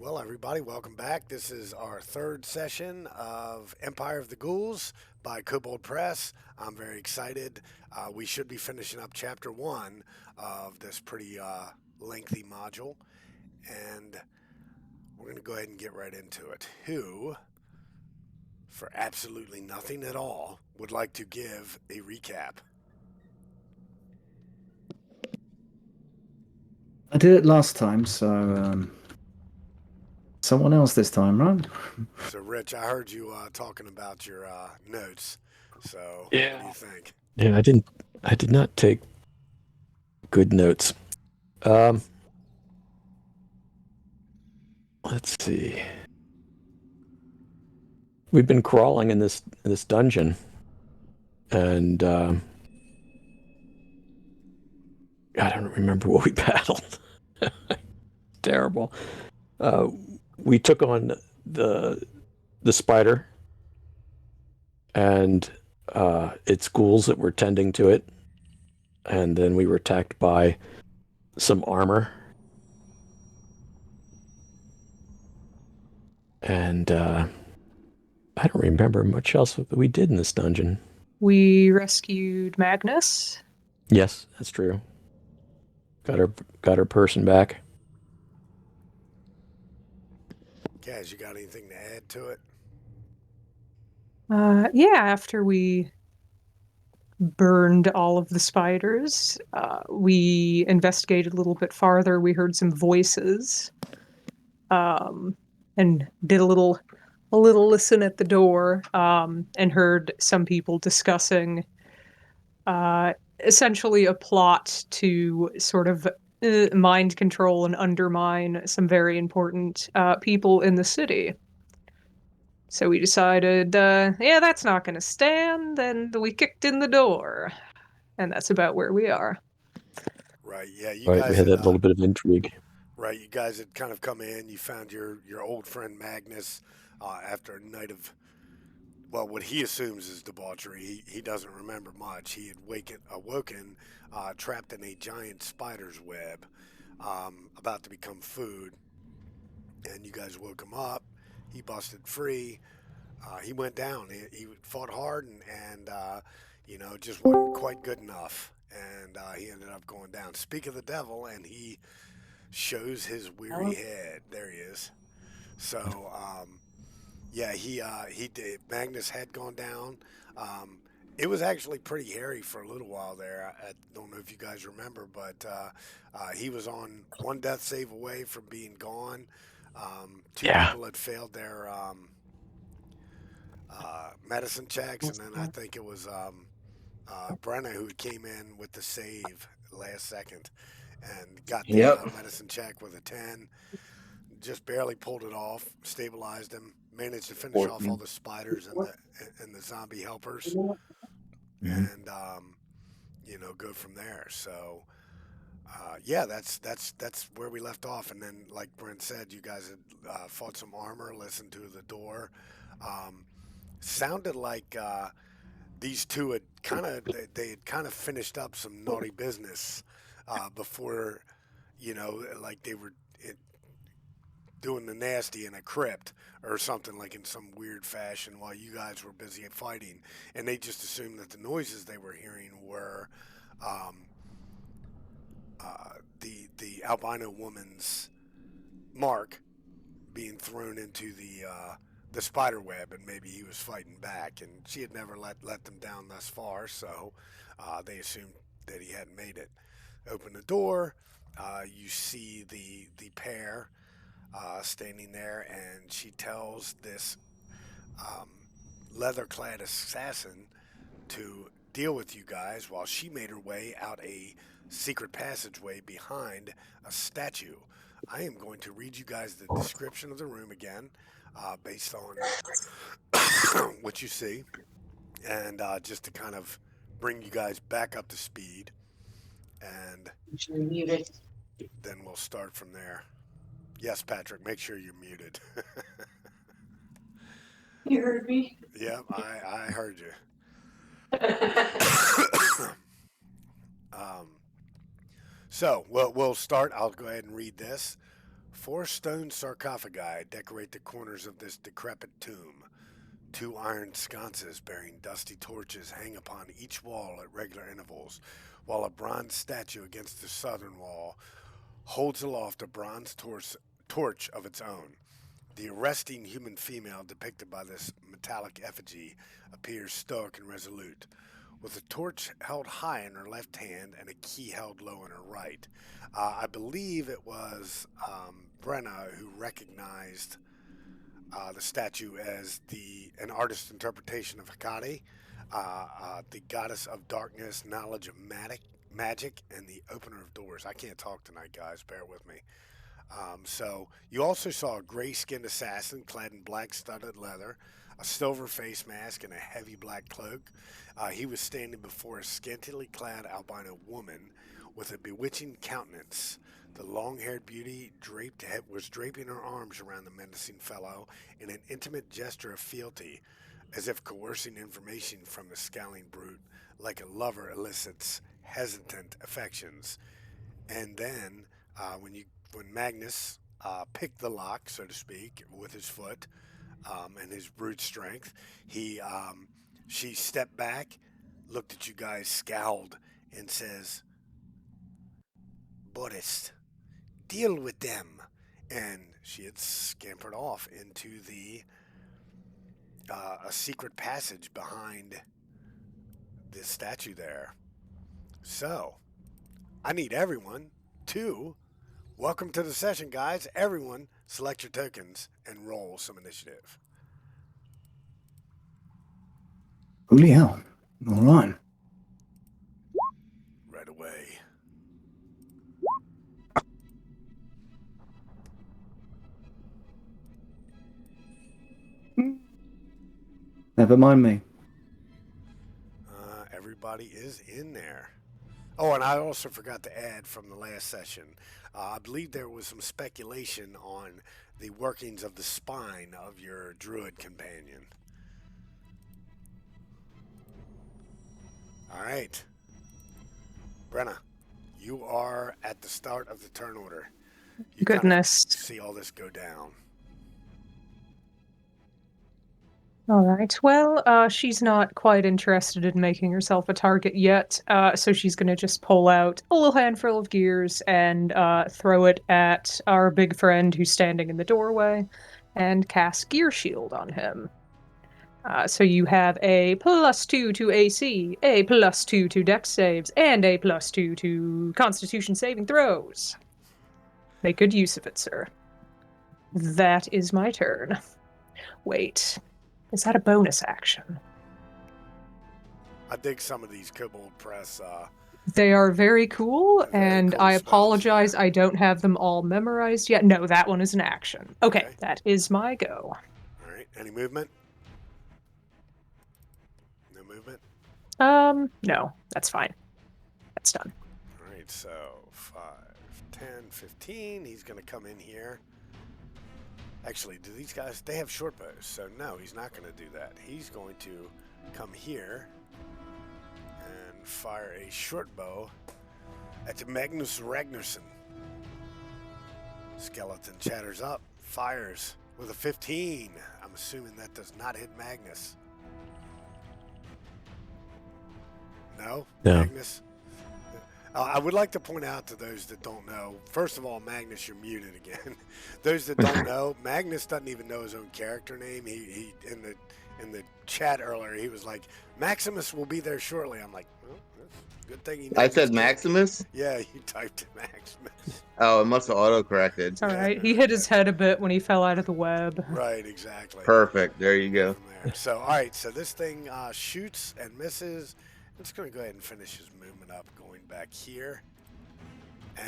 Well, everybody, welcome back. This is our third session of Empire of the Ghouls by Kobold Press. I'm very excited. We should be finishing up chapter one of this pretty lengthy module, and we're going to go ahead and get right into it. Who, for absolutely nothing at all, would like to give a recap? I did it last time, so someone else this time, right? So, Rich, I heard you talking about your notes. So, what do you Yeah. think? Yeah, I did not take good notes. Um, let's see. We've been crawling in this dungeon, and I don't remember what we battled. Terrible. Uh, we took on the the spider and its ghouls that were tending to it, and then we were attacked by some armor. And I don't remember much else that we did in this dungeon. We rescued Magnus. Yes, that's true. Got her person back. Kaz, you got anything to add to it? Yeah, after we burned all of the spiders, we investigated a little bit farther. We heard some voices, and did a little listen at the door, and heard some people discussing essentially a plot to sort of mind control and undermine some very important people in the city. So we decided, yeah, that's not going to stand, and we kicked in the door. And that's about where we are. Right. Yeah, you Right, we guys had had that little bit of intrigue. right. You guys had kind of come in. You found your old friend Magnus after a night of what he assumes is debauchery. He doesn't remember much. He had awoken, trapped in a giant spider's web, about to become food. And you guys woke him up. He busted free. He went down. He fought hard and just wasn't quite good enough. And he ended up going down. Speak of the devil, and he shows his weary head. There he is. So, yeah, he did. Magnus had gone down. It was actually pretty hairy for a little while there. I don't know if you guys remember, but he was on one death save away from being gone. Two Yeah. people had failed their medicine checks, and then I think it was Brenne who came in with the save last second and got the Yep. medicine check with a 10. Just barely pulled it off, stabilized him, managed to finish off all the spiders and the zombie helpers, and go from there. So yeah, that's where we left off. And then, like Brent said, you guys had fought some armor, listened to the door. Sounded like these two had they had kind of finished up some naughty business before, like they were doing the nasty in a crypt or something, like in some weird fashion while you guys were busy fighting, and they just assumed that the noises they were hearing were um, the albino woman's mark being thrown into the spider web, and maybe he was fighting back, and she had never let them down thus far, so they assumed that he hadn't made it. Open the door, you see the pair standing there, and she tells this um, leather-clad assassin to deal with you guys while she made her way out a secret passageway behind a statue. I am going to read you guys the description of the room again, based on what you see, and just to kind of bring you guys back up to speed, and then we'll start from there. Yes, Patrick, make sure you're muted. You heard me? Yep, I heard you. So we'll start. I'll go ahead and read this. 4 stone sarcophagi decorate the corners of this decrepit tomb. 2 iron sconces bearing dusty torches hang upon each wall at regular intervals, while a bronze statue against the southern wall holds aloft a bronze torch of its own. The arresting human female depicted by this metallic effigy appears stoic and resolute, with a torch held high in her left hand and a key held low in her right. I believe it was Brenne who recognized the statue as an artist's interpretation of Hecate, the goddess of darkness, knowledge of magic, and the opener of doors. I can't talk tonight, guys. Bear with me. So you also saw a gray-skinned assassin clad in black studded leather, a silver face mask, and a heavy black cloak. He was standing before a scantily clad albino woman with a bewitching countenance. The long-haired beauty was draping her arms around the menacing fellow in an intimate gesture of fealty, as if coercing information from the scowling brute, like a lover elicits hesitant affections. And then, when Magnus picked the lock, so to speak, with his foot and his brute strength, she stepped back, looked at you guys, scowled, and says, "Buddhist, deal with them." And she had scampered off into a secret passage behind this statue there. So, I need everyone to welcome to the session, guys. Everyone, select your tokens and roll some initiative. Holy hell. All right. Right away. Never mind me. Everybody is in there. Oh, and I also forgot to add from the last session, I believe there was some speculation on the workings of the spine of your druid companion. All right. Brenne, you are at the start of the turn order. You Goodness. kind of see all this go down. All right. Well, she's not quite interested in making herself a target yet, so she's going to just pull out a little handful of gears and throw it at our big friend who's standing in the doorway and cast Gear Shield on him. So you have a +2 to AC, a +2 to Dex saves, and a +2 to Constitution saving throws. Make good use of it, sir. That is my turn. Wait. Is that a bonus action? I dig some of these kobold press. They are very cool, Very and cool I spells, apologize. yeah. I don't have them all memorized yet. No, that one is an action. Okay, that is my go. All right. Any movement? No movement? No, that's fine. That's done. All right. So 5, 10, 15. He's going to come in here. Actually, do these guys, they have short bows, so no, he's not going to do that. He's going to come here and fire a short bow at Magnus Ragnarsson. Skeleton chatters up, fires with a 15. I'm assuming that does not hit Magnus. No? No. Magnus? I would like to point out to those that don't know, first of all, Magnus, you're muted again. Those that don't know, Magnus doesn't even know his own character name. He in the chat earlier, he was like, Maximus will be there shortly. I'm like, well, that's a good thing he knows I his said character. Maximus? Yeah, you typed it Maximus. Oh, it must have auto-corrected. All right, he hit his head a bit when he fell out of the web. Right, exactly. Perfect. There you go. From there. So, all right, so this thing shoots and misses. I'm just going to go ahead and finish his movement up, going back here.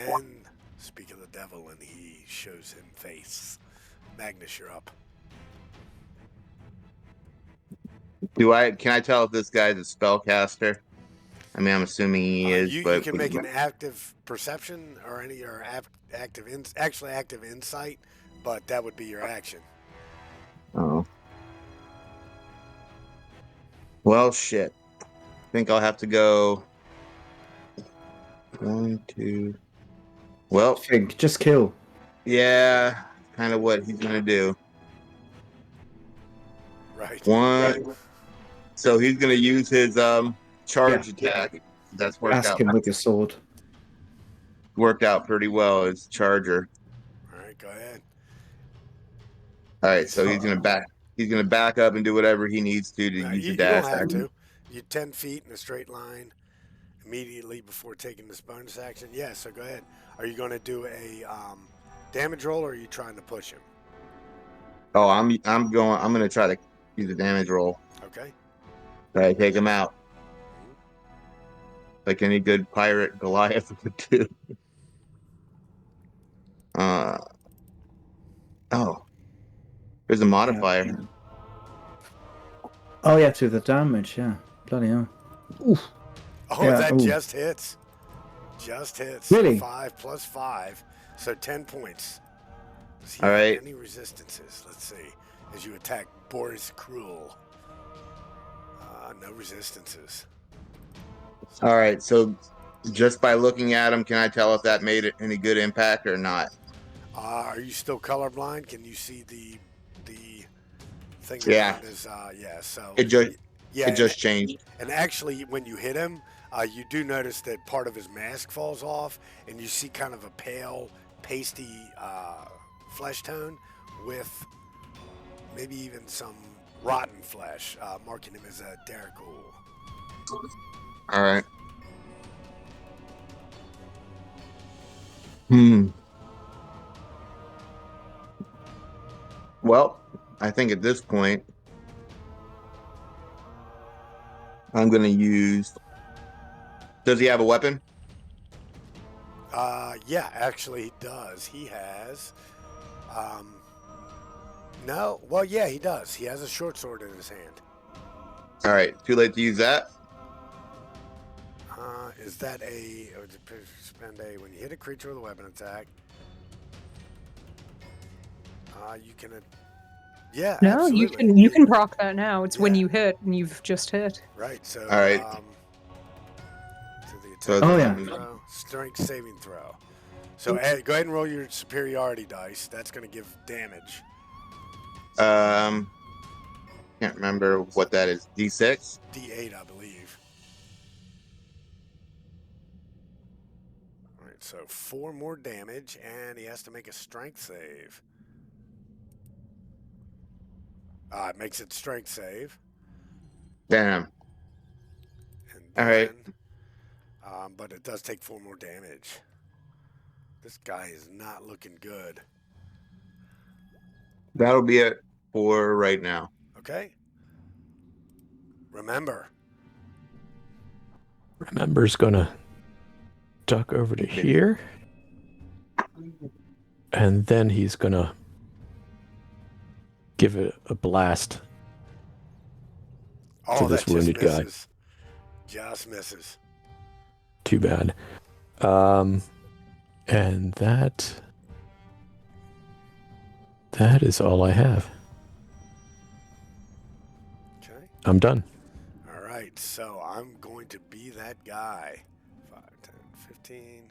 And speak of the devil, and he shows him face. Magnus, you're up. Can I tell if this guy's a spellcaster? I mean, I'm assuming he is, You but can make an active perception or active insight, but that would be your action. Oh. Well, shit. I think I'll have to go 1, 2. Well, Think, just kill. Yeah, kind of what he's gonna do. Right. One. So he's gonna use his charge attack. That's Ask him with your sword. worked out pretty well. His charger. All right, go ahead. All right, so he's gonna back. He's gonna back up and do whatever he needs to use You the dash don't have action. to. You 10 feet in a straight line immediately before taking this bonus action. Yeah, so go ahead. Are you going to do a damage roll, or are you trying to push him? Oh, I'm gonna try to use a damage roll. Okay. Try to take him out, like any good pirate Goliath would do. Oh, there's a modifier. Yeah. Oh yeah, to the damage. Yeah, bloody hell. Oof. Oh, Yeah, that ooh. just hits. Just hits. Really? 5 plus 5, so 10 points. Does he All have right. any resistances? Let's see. As you attack Boris Cruel. No resistances. All right, so just by looking at him, can I tell if that made any good impact or not? Are you still colorblind? Can you see the thing Yeah. around his so It just yeah, it just changed. and actually when you hit him, you do notice that part of his mask falls off, and you see kind of a pale, pasty flesh tone with maybe even some rotten flesh, marking him as a Ghoul. All right. Well, I think at this point, I'm going to use. Does he have a weapon? Yeah, actually he does. He has no, well, yeah, he does. He has a short sword in his hand. All right. Too late to use that. Is that spend a when you hit a creature with a weapon attack? You can. Yeah. No, absolutely. you can proc that now. It's when Yeah. you hit and you've just hit. Right. So. All right. To the So attack Oh, yeah. throw, strength saving throw. So go ahead and roll your superiority dice. That's going to give damage. Can't remember what that is. D6. D8, I believe. All right. So 4 more damage, and he has to make a strength save. It makes it strength save. Damn. And All right. but it does take 4 more damage. This guy is not looking good. That'll be it for right now. Okay. Remember. Remember's gonna duck over to here, and then he's gonna give it a blast to this that wounded just guy. misses. Just misses. Too bad. And that is all I have. Okay. I'm done. All right. So I'm going to be that guy. 5, 10, 15.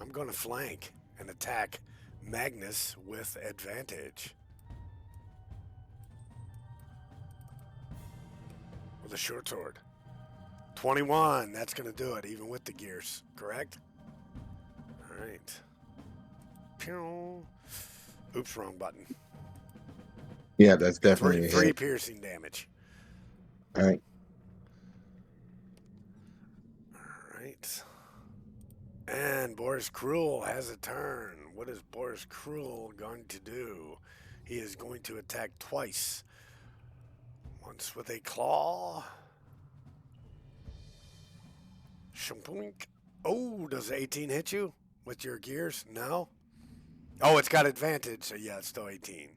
I'm going to flank and attack Magnus with advantage. With a short sword. 21. That's going to do it, even with the gears. Correct? All right. Pew. Oops, wrong button. Yeah, that's definitely Three piercing damage. All right. All right. And Boris Cruel has a turn. What is Boris Cruel going to do? He is going to attack twice. Once with a claw. Shumpoink. Oh, does 18 hit you with your gears? No. Oh, it's got advantage, so yeah, it's still 18.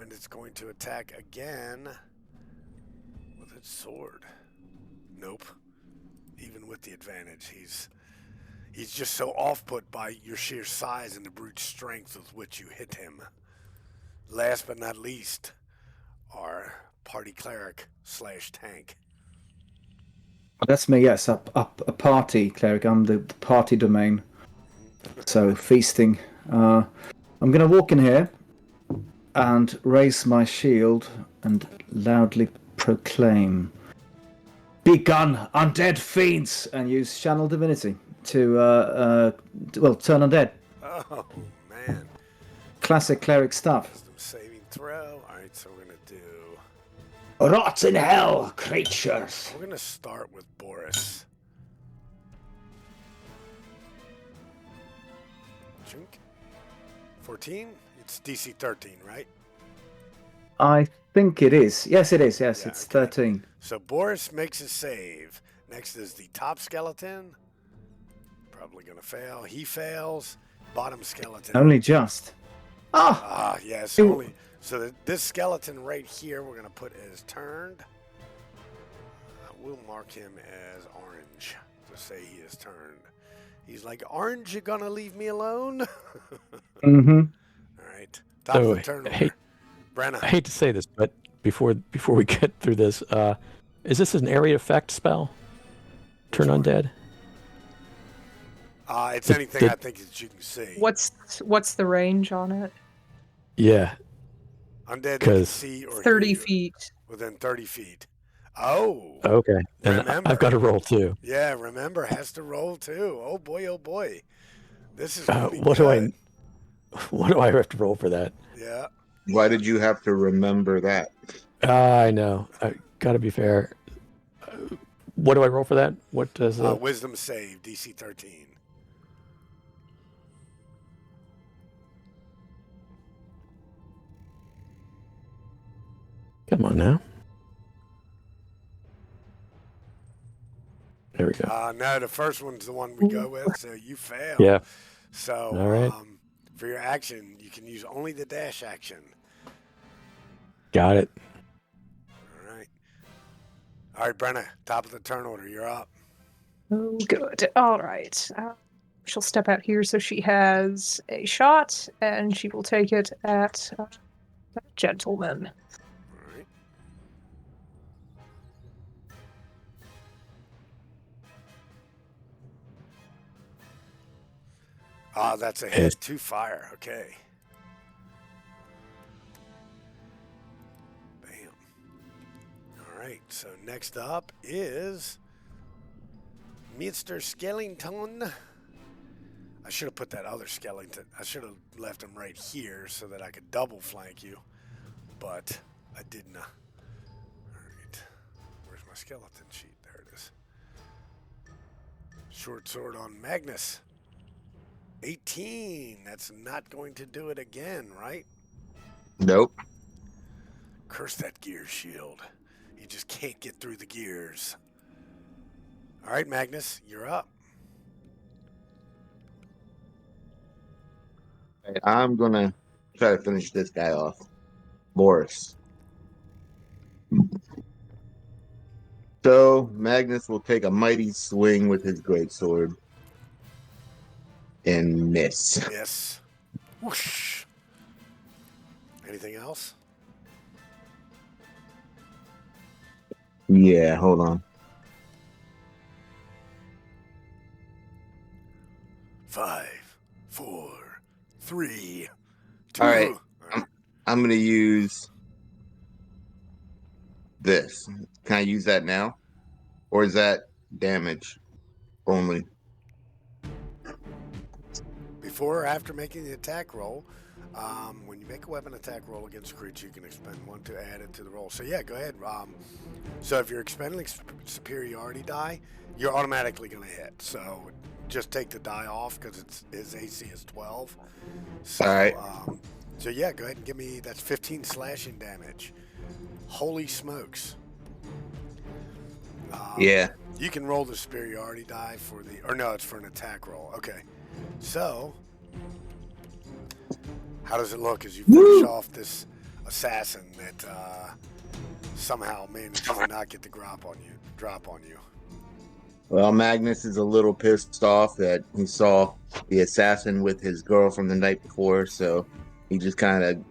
And it's going to attack again with its sword. Nope. Even with the advantage, he's just so off-put by your sheer size and the brute strength with which you hit him. Last but not least, our party cleric / tank. That's me, yes. A party cleric. I'm the party domain. So, feasting. I'm going to walk in here and raise my shield and loudly proclaim, "Begone, undead fiends!" and use Channel Divinity to, turn undead. Oh, man. Classic cleric stuff. Wisdom saving throw. All right, so we're going to do... Rot in hell, creatures! We're going to start with Boris. Chunk. 14? It's DC 13, right? I think it is. Yes, it is. Yes, Yeah, it's okay. 13. So Boris makes a save. Next is the top skeleton. Probably going to fail. He fails. Bottom skeleton. Only just. Ah! Ah, yes. It- Only. So this skeleton right here, we're going to put as turned. We'll mark him as orange to say he is turned. He's like, "Orange, you gonna leave me alone?" Mm-hmm. All right. Top So, of the turn hey- order. Brenne. I hate to say this, but before we get through this, is this an area effect spell? Turn one? undead? It's anything I think that you can see. What's the range on it? Yeah. Undead you can 'Cause- see or 30 hear feet. within 30 feet. Oh. Okay. And Remember. I've got to roll too. Yeah, remember, has to roll too. Oh boy, oh boy. This is gonna be What good. do I have to roll for that? Yeah. Why did you have to remember that? I know. I got to be fair. What do I roll for that? What does Wisdom save, DC 13. Come on now. There we go. No, the first one's the one we go with, so you fail. Yeah. So, All right. For your action, you can use only the dash action. Got it. All right. All right, Brenne, top of the turn order. You're up. Oh, good. All right. She'll step out here so she has a shot, and she will take it at that gentleman. All right. That's a hit. 2 fire. Okay. Bam. All right. So next up is Mr. Skellington. I should have put that other skeleton. I should have left him right here so that I could double flank you, but I didn't. All right. Where's my skeleton sheet? There it is. Short sword on Magnus. 18. That's not going to do it again, right? Nope. Curse that gear shield. You just can't get through the gears. All right, Magnus, you're up. I'm gonna try to finish this guy off. Boris. So Magnus will take a mighty swing with his greatsword and miss. Yes. Whoosh. Anything else? Yeah, hold on. 5, 4, 3, 2. All right. I'm gonna use this. Can I use that now? Or is that damage only? Before or after making the attack roll, when you make a weapon attack roll against a creature, you can expend 1 to add it to the roll. So yeah, go ahead. So if you're expending superiority die, you're automatically going to hit. So just take the die off because his AC is 12. So, All right. So yeah, go ahead and give me, that's 15 slashing damage. Holy smokes. Yeah. You can roll the superiority die for the, or no, it's for an attack roll. Okay. So, how does it look as you finish off this assassin that somehow managed to not get the drop on you? Well, Magnus is a little pissed off that he saw the assassin with his girl from the night before, so he just kind of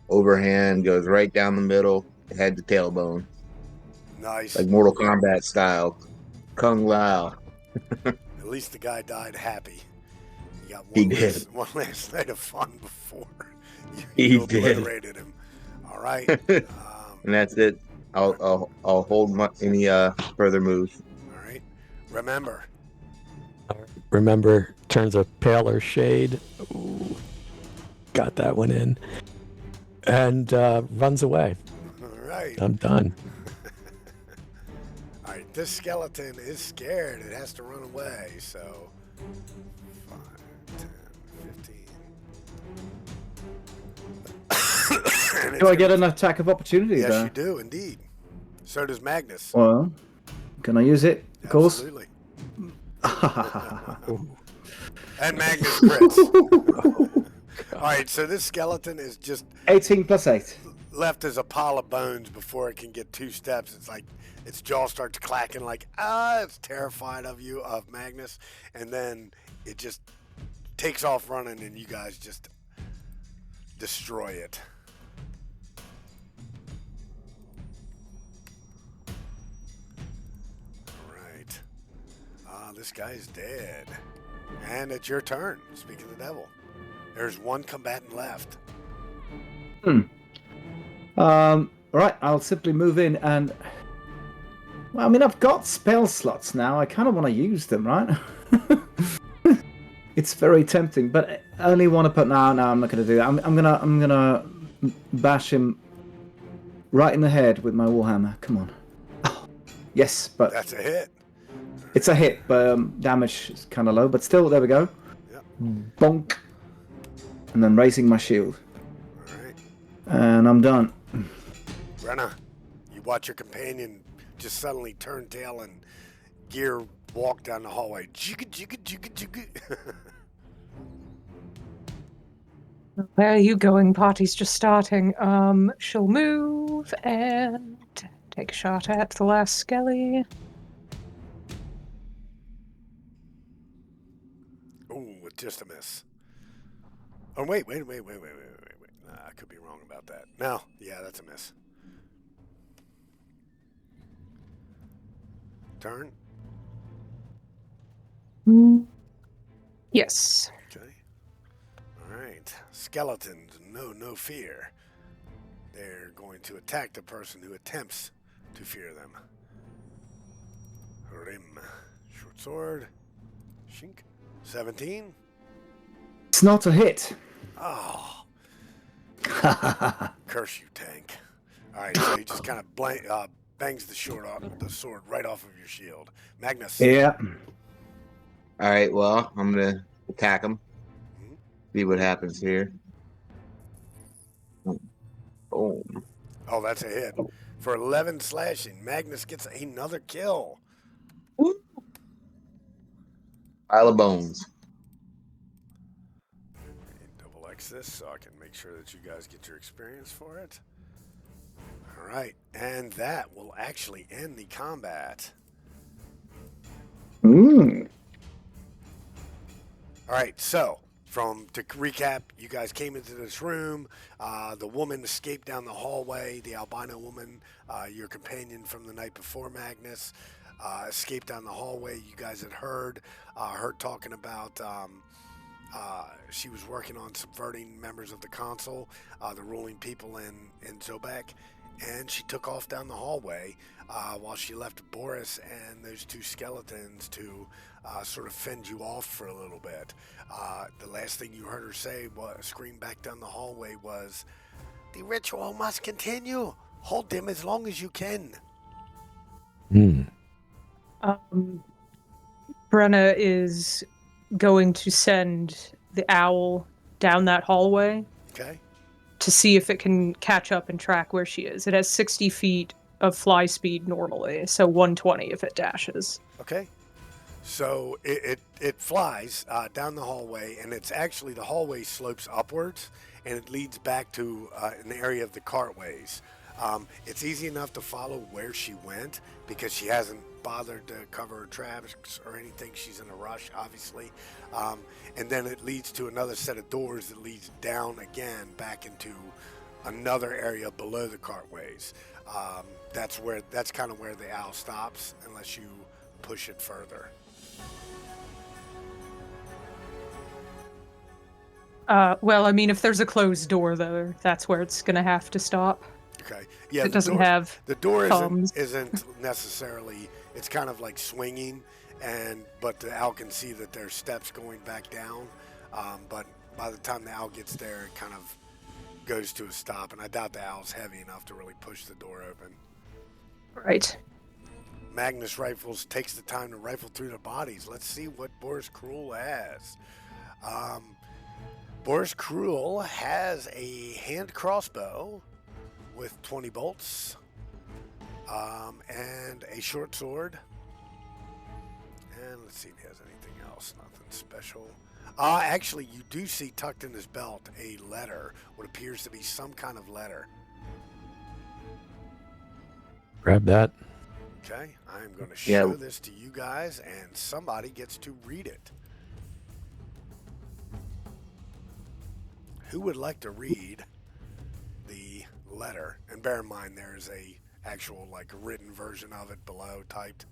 overhand goes right down the middle, head to tailbone, Nice. like Mortal Kombat style. Kung Lao. At least the guy died happy. You got He one last night of fun before He you did. obliterated him. All right. And that's it. I'll hold any further moves. All right. Remember. Remember, turns a paler shade. Ooh, got that one in. And runs away. All right. I'm done. All right. This skeleton is scared. It has to run away. So 5, 10, 15. Do I get an attack of opportunity Yes, there? you do, indeed. So does Magnus. Well, can I use it? Of course. Absolutely. And Magnus crits. All right, so this skeleton is just 18 plus 8. left as a pile of bones before it can get 2 steps. It's like its jaw starts clacking like, it's terrified of you, of Magnus. And then it just takes off running and you guys just destroy it. All right. This guy's dead. And it's your turn. Speak of the devil. There's one combatant left. Right, I'll simply move in and... Well, I mean, I've got spell slots now. I kind of want to use them, right? It's very tempting, but I only want to put... No, I'm not going to do that. I'm gonna bash him right in the head with my warhammer. Come on. Oh, yes, but... That's a hit. It's a hit, but damage is kind of low. But still, there we go. Yep. Bonk. And then raising my shield. All right. And I'm done. Brenne, you watch your companion just suddenly turn tail and gear walk down the hallway. Jigga, jigga, jigga, jigga. Where are you going? Party's just starting. She'll move and take a shot at the last skelly. Ooh, with just a miss. Oh, wait. Nah, I could be wrong about that. No, yeah, that's a miss. Turn. Yes. Okay. All right. Skeletons, no fear. They're going to attack the person who attempts to fear them. Rhym. Short sword. Shink. 17. It's not a hit. Oh. Curse you, tank. All right, so he just kind of bangs the sword right off of your shield. Magnus. Yeah. All right, well, I'm going to attack him. See what happens here. Boom. Oh, that's a hit. For 11 slashing, Magnus gets another kill. Pile of bones. Double X this so I can make sure that you guys get your experience for it. All right, and that will actually end the combat. Mm. All right, so to recap, you guys came into this room. The woman escaped down the hallway. The albino woman, your companion from the night before, Magnus, escaped down the hallway. You guys had heard her talking about she was working on subverting members of the consul, the ruling people in Zobek, and she took off down the hallway while she left Boris and those 2 skeletons to sort of fend you off for a little bit. The last thing you heard her scream back down the hallway was, "The ritual must continue. Hold them as long as you can." Brenne is going to send the owl down that hallway Okay. to see if it can catch up and track where she is. It has 60 feet of fly speed normally, so 120 if it dashes. Okay. So it flies down the hallway, and it's actually the hallway slopes upwards, and it leads back to an area of the cartways. It's easy enough to follow where she went because she hasn't bothered to cover her tracks or anything. She's in a rush, obviously. And then it leads to another set of doors that leads down again back into another area below the cartways. That's kind of where the owl stops, unless you push it further. Well, I mean, if there's a closed door, though, that's where it's gonna have to stop. Okay. Yeah, It doesn't have the door thumbs. isn't necessarily. It's kind of like swinging, but the owl can see that there's steps going back down. But by the time the owl gets there, it kind of goes to a stop, and I doubt the owl's heavy enough to really push the door open. Right. Magnus takes the time to rifle through the bodies. Let's see what Boris Cruel has. Boris Cruel has a hand crossbow with 20 bolts, and a short sword. And let's see if he has anything else. Nothing special. Actually, you do see tucked in his belt a letter, what appears to be some kind of letter. Grab that. Okay, I am going to show this to you guys, and somebody gets to read it. Who would like to read the letter? And bear in mind, there's a actual written version of it below, typed.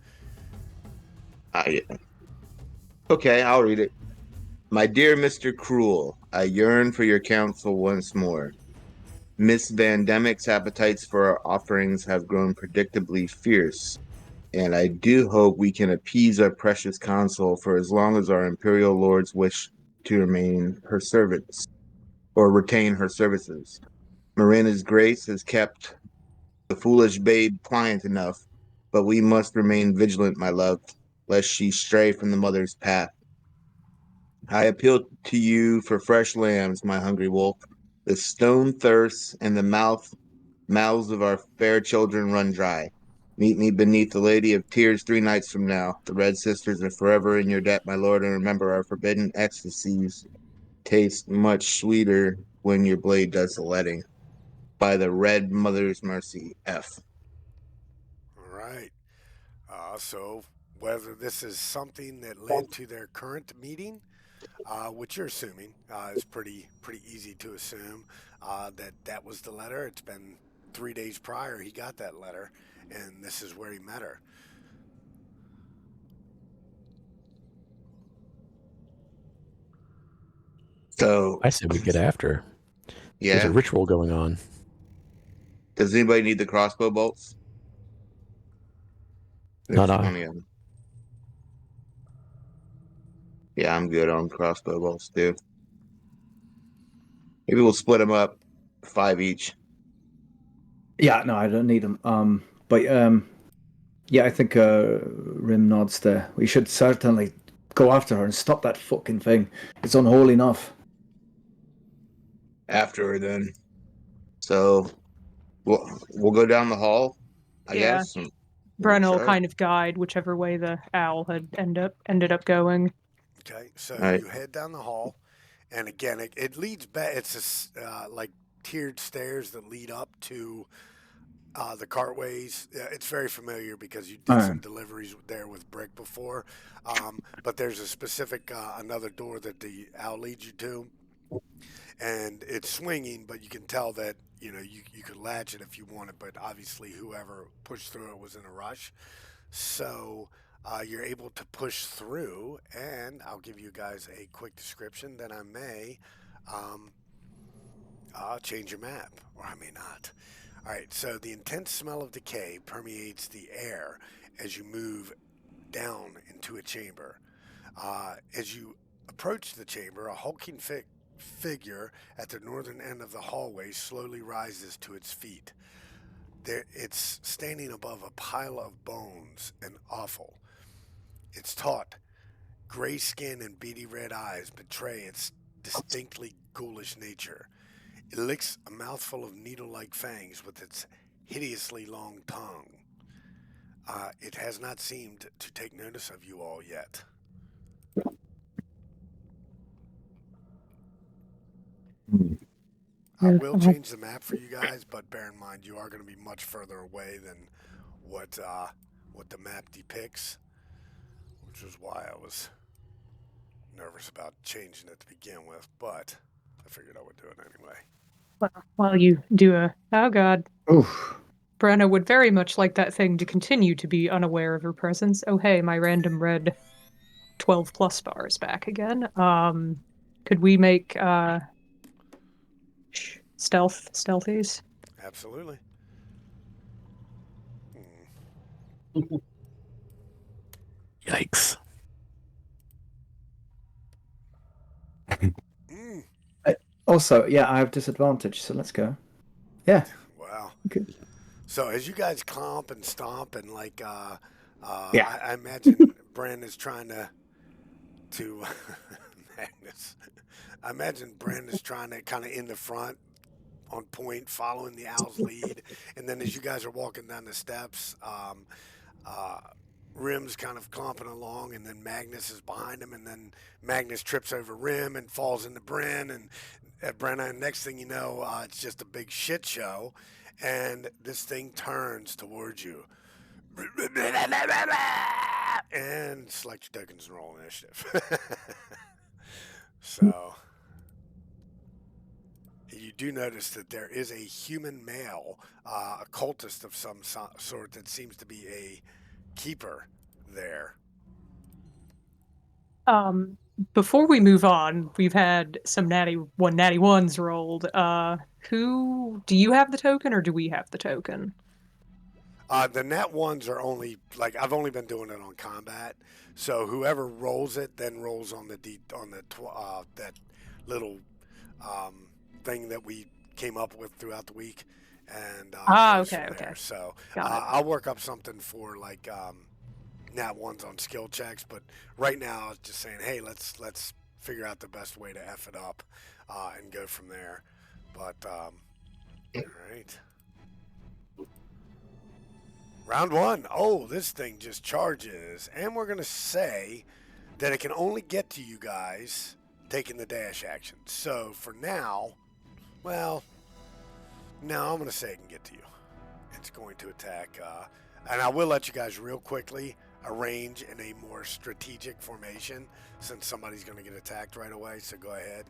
Okay, I'll read it. My dear Mr. Cruel, I yearn for your counsel once more. Miss Van Demick's appetites for our offerings have grown predictably fierce, and I do hope we can appease our precious consul for as long as our imperial lords wish to remain her servants, or retain her services. Marina's grace has kept the foolish babe pliant enough, but we must remain vigilant, my love, lest she stray from the mother's path. I appeal to you for fresh lambs, my hungry wolf. The stone thirsts, and the mouths of our fair children run dry. Meet me beneath the Lady of Tears 3 nights from now. The Red Sisters are forever in your debt, my lord, and remember our forbidden ecstasies taste much sweeter when your blade does the letting. By the Red Mother's Mercy, F. All right. So whether this is something that led to their current meeting, which you're assuming is pretty easy to assume that was the letter. It's been 3 days prior he got that letter, and this is where he met her. So I said we get after her. yeah, There's a ritual going on. does anybody need the crossbow bolts? There's Not 20 of them. Yeah, I'm good on crossbow bolts too. Maybe we'll split them up, 5 each. Yeah, no, I don't need them. Yeah, I think Rhym nods there. We should certainly go after her and stop that fucking thing. It's unholy enough. After her, then. So we'll go down the hall, I guess. Brenne will kind of guide whichever way the owl had ended up going. Okay, so right. You head down the hall, and again, it leads back. It's like tiered stairs that lead up to the cartways. It's very familiar because you did some deliveries there with Brick before. But there's a specific another door that the owl leads you to, and it's swinging, but you can tell that you could latch it if you wanted, but obviously whoever pushed through it was in a rush. So you're able to push through, and I'll give you guys a quick description. Then I may change your map, or I may not. All right, so the intense smell of decay permeates the air as you move down into a chamber. As you approach the chamber, a hulking figure at the northern end of the hallway slowly rises to its feet. It's standing above a pile of bones and offal. Its taut, gray skin and beady red eyes betray its distinctly ghoulish nature. It licks a mouthful of needle-like fangs with its hideously long tongue. It has not seemed to take notice of you all yet. I will change the map for you guys, but bear in mind you are going to be much further away than what the map depicts, which is why I was nervous about changing it to begin with, but I figured I would do it anyway. Well, while you do oh god. Oof. Brenne would very much like that thing to continue to be unaware of her presence. Oh, hey, my random red 12 plus bar is back again. Could we make stealthies? Absolutely. Yikes. Mm. Also, yeah, I have disadvantage, so let's go. Yeah. Wow. Okay. So as you guys clomp and stomp and like, Yeah. I imagine Brenne is trying to Magnus. I imagine Brenne is trying to kind of in the front, on point, following the owl's lead, and then as you guys are walking down the steps, Rhym's kind of clomping along, and then Magnus is behind him, and then Magnus trips over Rhym and falls into Brenne, and Brenne. And next thing you know, it's just a big shit show, and this thing turns towards you. And select your tokens and roll initiative. So you do notice that there is a human male, a cultist of some sort that seems to be a keeper there. Before we move on, we've had some natty ones rolled. Who do you have the token, or do we have the token? The nat ones are only like I've only been doing it on combat, so whoever rolls it then rolls on that little thing that we came up with throughout the week, and goes okay, from okay. there. So Got it. I'll work up something for like nat ones on skill checks, but right now I was just saying, hey, let's figure out the best way to f it up and go from there. But all right. Round one. Oh, this thing just charges. And we're going to say that it can only get to you guys taking the dash action. So for now, well, no, I'm going to say it can get to you. It's going to attack. And I will let you guys real quickly arrange in a more strategic formation since somebody's going to get attacked right away. So go ahead.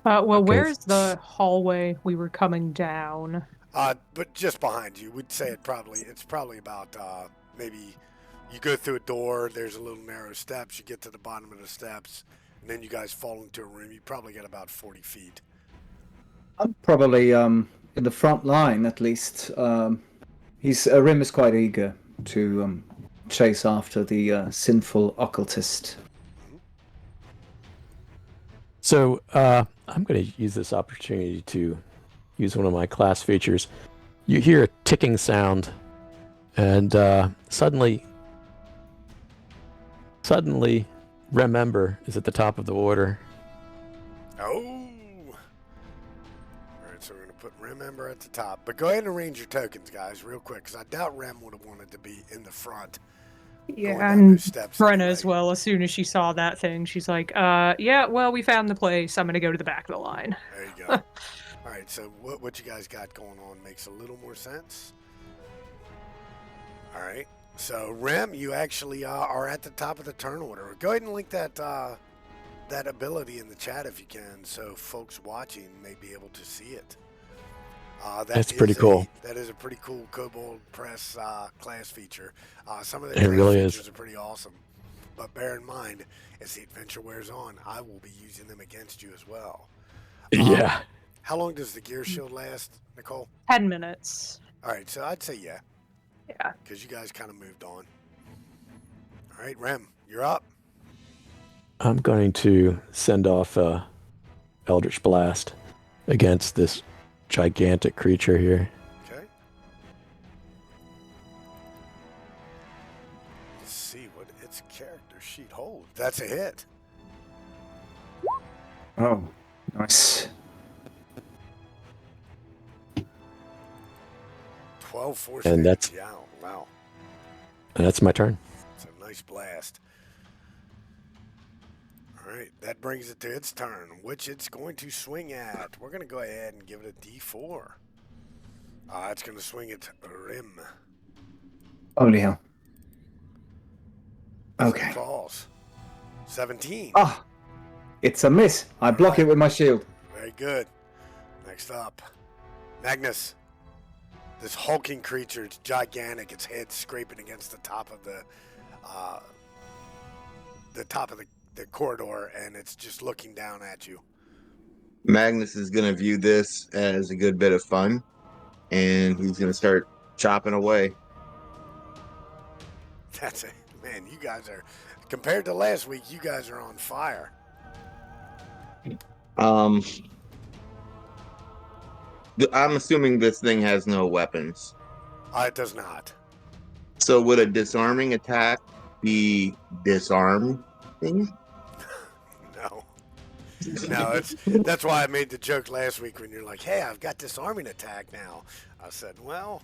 Well, Okay. where's the hallway we were coming down? But just behind you, we'd say it's probably about maybe you go through a door, there's a little narrow steps, you get to the bottom of the steps, and then you guys fall into a room. You probably get about 40 feet. I'm probably in the front line at least. Rhym is quite eager to chase after the sinful occultist. So I'm going to use this opportunity to use one of my class features. You hear a ticking sound, and suddenly, Rem Ember is at the top of the order. Oh! Alright, so we're going to put Rem Ember at the top. But go ahead and arrange your tokens, guys, real quick, because I doubt Rem would have wanted to be in the front. Yeah, and Brenne as well. As soon as she saw that thing, she's like, yeah, well, we found the place. I'm going to go to the back of the line. There you go. All right, so what you guys got going on makes a little more sense. All right, so Rem, you actually are at the top of the turn order. Go ahead and link that that ability in the chat if you can, so folks watching may be able to see it. That's pretty cool. That is a pretty cool Kobold Press class feature. Some of the It really features is. are pretty awesome. But bear in mind, as the adventure wears on, I will be using them against you as well. Yeah. How long does the gear shield last, Nicole? 10 minutes. All right, so I'd say yeah. Yeah. Because you guys kind of moved on. All right, Rem, you're up. I'm going to send off Eldritch Blast against this gigantic creature here. Okay. Let's see what its character sheet holds. That's a hit. Oh, nice. 12 force And damage. that's- Yeah, wow. And that's my turn. It's a nice blast. All right, that brings it to its turn, which it's going to swing at. We're going to go ahead and give it a D4. It's going to swing at Rhym. Holy hell. So Okay. it falls. 17. Ah, it's a miss. I block it with my shield. Very good. Next up, Magnus. this hulking creature. It's gigantic. Its head scraping against the top of the corridor, and it's just looking down at you. Magnus is going to view this as a good bit of fun, and he's going to start chopping away. That's it, man. You guys are, compared to last week, you guys are on fire. I'm assuming this thing has no weapons. It does not. So would a disarming attack be disarming? No. No, that's why I made the joke last week when you're like, hey, I've got disarming attack now. I said, well,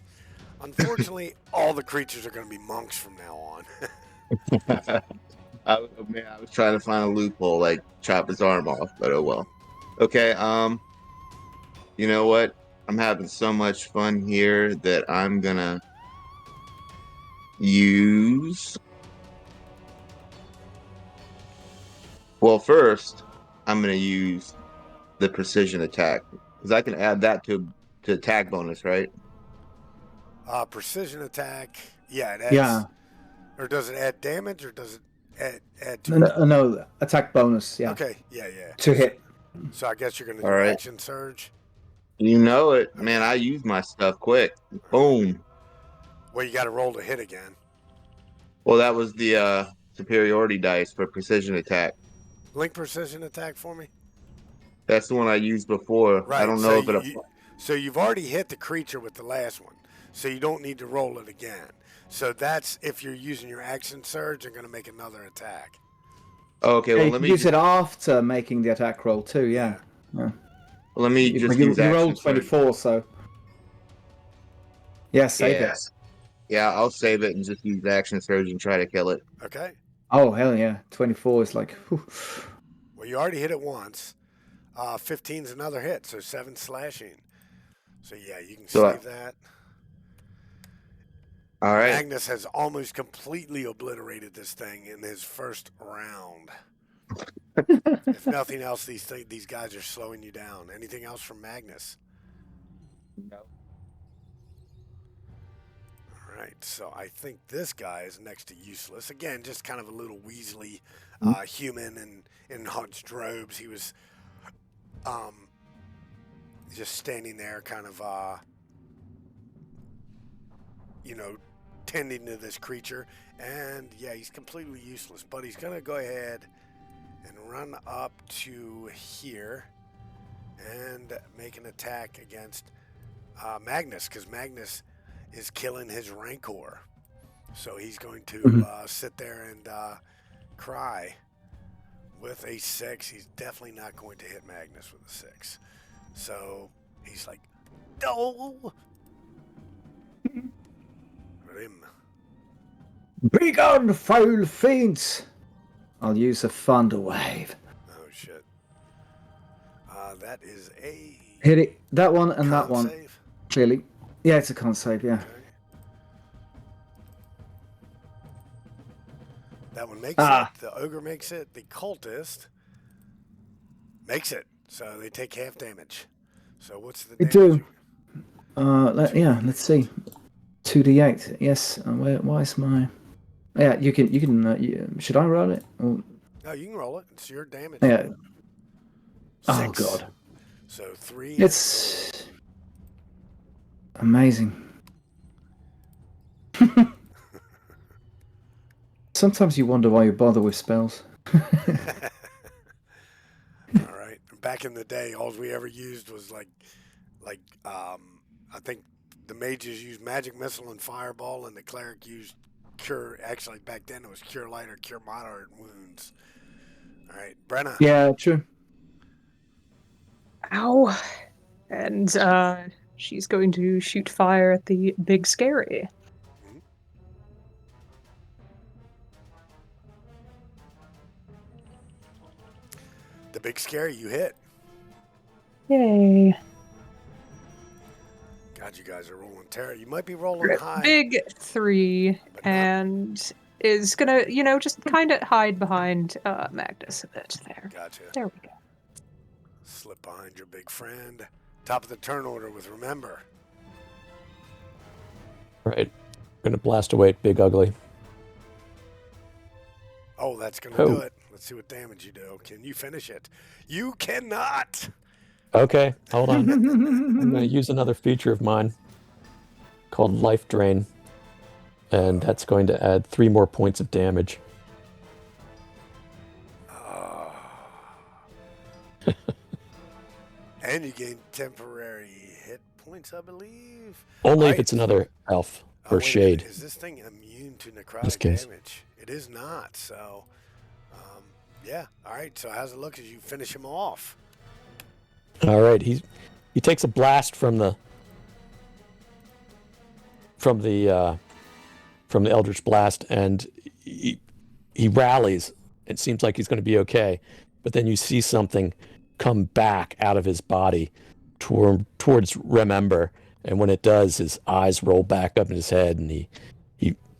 unfortunately, all the creatures are going to be monks from now on. I was trying to find a loophole, like chop his arm off, but oh well. Okay, you know what? I'm having so much fun here that I'm gonna use. Well, first, I'm gonna use the precision attack because I can add that to attack bonus, right? Precision attack. Yeah, it adds. Yeah. Or does it add damage, or does it add to? No, attack bonus. Yeah. Okay. Yeah. To hit. So I guess you're going to do All right. action surge. You know it, Okay. man. I use my stuff quick. Boom. Well, you got to roll to hit again. Well, that was the superiority dice for precision attack. Link precision attack for me. That's the one I used before. Right. I don't know if it. So you've already hit the creature with the last one, so you don't need to roll it again. So that's if you're using your action surge, you're going to make another attack. Okay, well, you let can me use it after making the attack roll too. Yeah. let me just you use action rolled 24, so yeah, save it. Yeah, I'll save it and just use action surge and try to kill it. Okay. Oh hell yeah, 24 is like. Whew. Well, you already hit it once. 15's another hit, so 7 slashing. So yeah, you can save that. All right. Magnus has almost completely obliterated this thing in his first round. If nothing else, these guys are slowing you down. Anything else from Magnus? No. All right, so I think this guy is next to useless. Again, just kind of a little weaselly human in Hunt's robes. He was just standing there kind of, tending to this creature. And, yeah, he's completely useless. But he's going to go ahead and run up to here and make an attack against Magnus, because Magnus is killing his Rancor. So he's going to sit there and cry with a 6. He's definitely not going to hit Magnus with a 6. So he's like, no! Rhym. Begone, foul fiends! I'll use a thunder wave. Oh, shit. That is a... Hit it. That one and that con one. save. Clearly. Yeah, it's a con save, yeah. Okay. That one makes it. The ogre makes it. The cultist makes it. So they take half damage. So what's the damage? They do. Let's see. 2d8. Yes. Why is my... Yeah, you can. Should I roll it? Or... No, you can roll it. It's your damage. Yeah. 6. Oh god. So 3. It's amazing. Sometimes you wonder why you bother with spells. All right. Back in the day, all we ever used was like I think the mages used magic missile and fireball, and the cleric used cure. Actually, back then it was cure light or cure moderate wounds. All right, Brenne. Yeah, true. Ow. And she's going to shoot fire at the big scary. The big scary, you hit. Yay. God, you guys are rolling terror. You might be rolling high. Big 3, and is gonna, just kind of hide behind Magnus a bit there. Gotcha. There we go. Slip behind your big friend. Top of the turn order with Rem Ember. All right. Going to blast away at Big Ugly. Oh, that's going to do it. Let's see what damage you do. Can you finish it? You cannot. Okay, hold on. I'm going to use another feature of mine called Life Drain. And that's going to add 3 more points of damage. And you gain temporary hit points, I believe. Only if it's another elf or wait a shade. minute. Is this thing immune to This necrotic case. damage? It is not. So, yeah. All right. So how's it look as you finish him off? All right, he takes a blast from the Eldritch Blast, and he rallies. It seems like he's going to be okay, but then you see something come back out of his body towards Rem Ember, and when it does, his eyes roll back up in his head, and he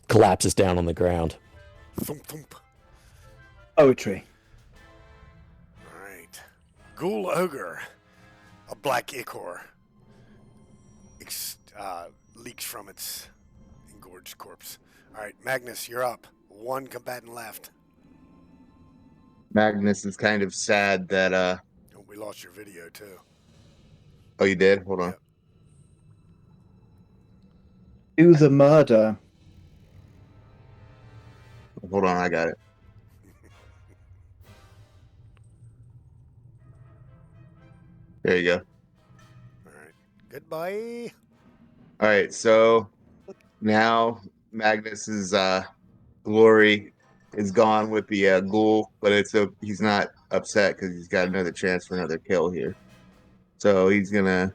collapses down on the ground. Thump, thump. Poetry. All right. Ghoul Ogre, a black ichor, leaks from its engorged corpse. All right, Magnus, you're up. 1 combatant left. Magnus is kind of sad that Oh, we lost your video, too. Oh, you did? Hold on. Yep. Do the murder. Hold on, I got it. There you go. All right. Goodbye. All right, so now Magnus's glory is gone with the ghoul, but he's not upset because he's got another chance for another kill here. So he's gonna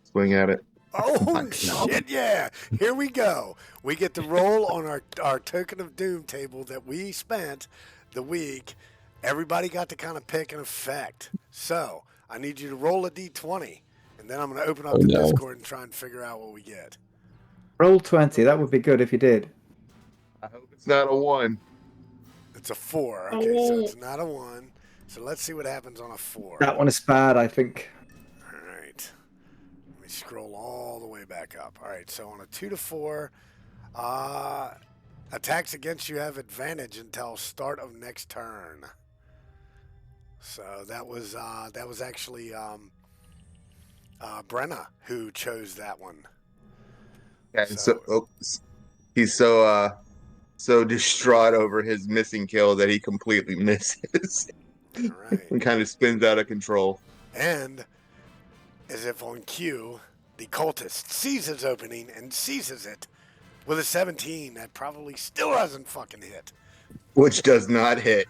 swing at it. Oh, shit, yeah. Here we go. We get to roll on our token of doom table that we spent the week. Everybody got to kind of pick an effect. So I need you to roll a d20, and then I'm going to open up the Discord and try and figure out what we get. Roll 20. That would be good if you did. I hope it's not a 1. It's a 4. Okay, so it's not a 1. So let's see what happens on a 4. That one is bad, I think. All right. Let me scroll all the way back up. All right, so on a 2 to 4, attacks against you have advantage until start of next turn. So that was actually Brenne who chose that one. Yeah, he's so distraught over his missing kill that he completely misses. All right. And kind of spins out of control. And as if on cue, the cultist sees his opening and seizes it with a 17 that probably still hasn't fucking hit. Which does not hit.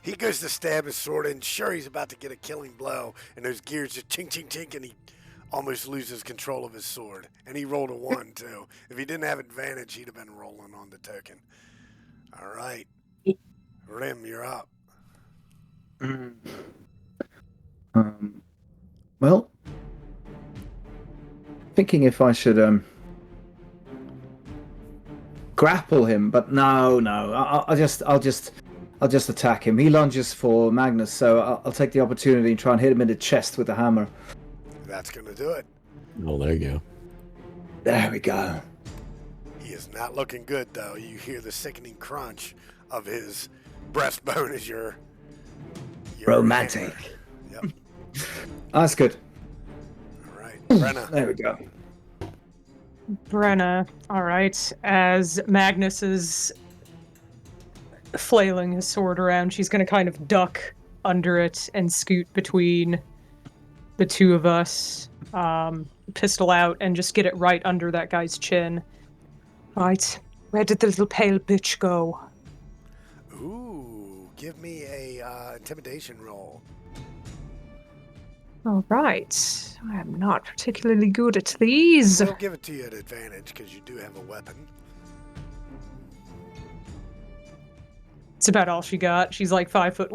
He goes to stab his sword, and sure, he's about to get a killing blow, and those gears just chink, chink, chink, and he almost loses control of his sword. And he rolled a 1, too. If he didn't have advantage, he'd have been rolling on the token. All right. Rhym, you're up. Well, thinking if I should grapple him, but no. I'll just attack him. He lunges for Magnus, so I'll take the opportunity and try and hit him in the chest with the hammer. That's going to do it. Oh, there you go. There we go. He is not looking good, though. You hear the sickening crunch of his breastbone as your romantic. Yep. That's good. All right, Brenne. There we go. Brenne, all right. As Magnus is flailing his sword around, she's going to kind of duck under it and scoot between the two of us, pistol out, and just get it right under that guy's chin. Right, where did the little pale bitch go? Ooh, give me a intimidation roll. All right, I am not particularly good at these. I'll give it to you at advantage because you do have a weapon. It's about all she got. She's like 5'1".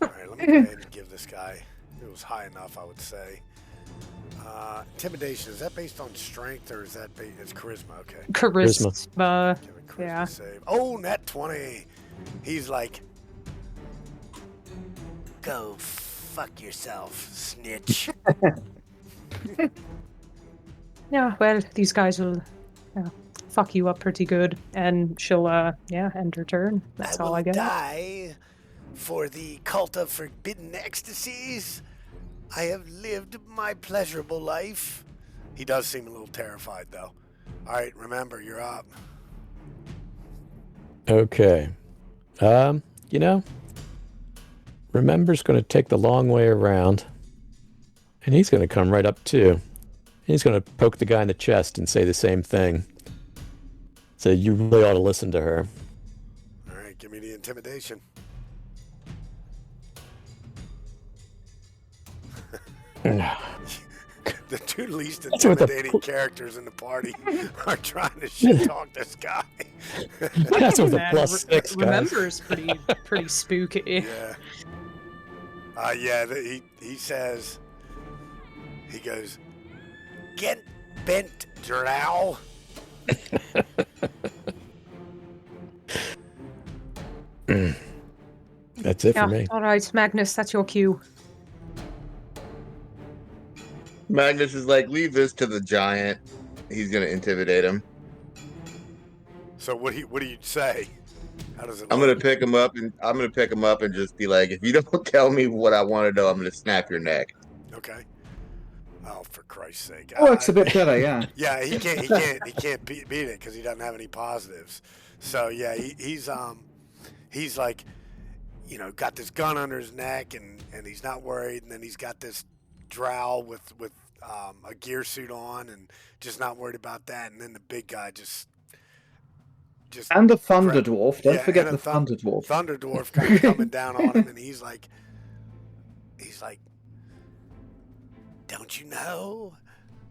All right, let me go ahead and give this guy. It was high enough, I would say. Intimidation, is that based on strength or is that it's charisma? Okay. Charisma. Give a charisma Yeah. save. Oh, nat 20. He's like, go fuck yourself, snitch. Yeah, well, these guys will fuck you up pretty good, and she'll, end her turn. That's all I get. Die for the Cult of Forbidden Ecstasies. I have lived my pleasurable life. He does seem a little terrified, though. All right, remember, you're up. Okay. You know, Remember's going to take the long way around, and he's going to come right up too. He's going to poke the guy in the chest and say the same thing. So you really ought to listen to her. All right, give me the intimidation. The two least intimidating characters in the party are trying to shit talk this guy. That's with a +6, guys. Remember's pretty spooky. Yeah. He says, he goes, "Get bent, drow." That's it for me. All right, Magnus, that's your cue. Magnus is like, leave this to the giant. He's gonna intimidate him. So what do you say? How does it? I'm gonna pick him up and just be like, if you don't tell me what I want to know, I'm gonna snap your neck. Okay. Oh, for Christ's sake! Works a bit better, yeah. Yeah, he can't beat it because he doesn't have any positives. So yeah, he's like, got this gun under his neck and he's not worried, and then he's got this drow with a gear suit on and just not worried about that, and then the big guy just and the Thunder Dwarf. Don't forget the Thunder Dwarf. Thunder Dwarf kind of coming down on him, and he's like, don't you know,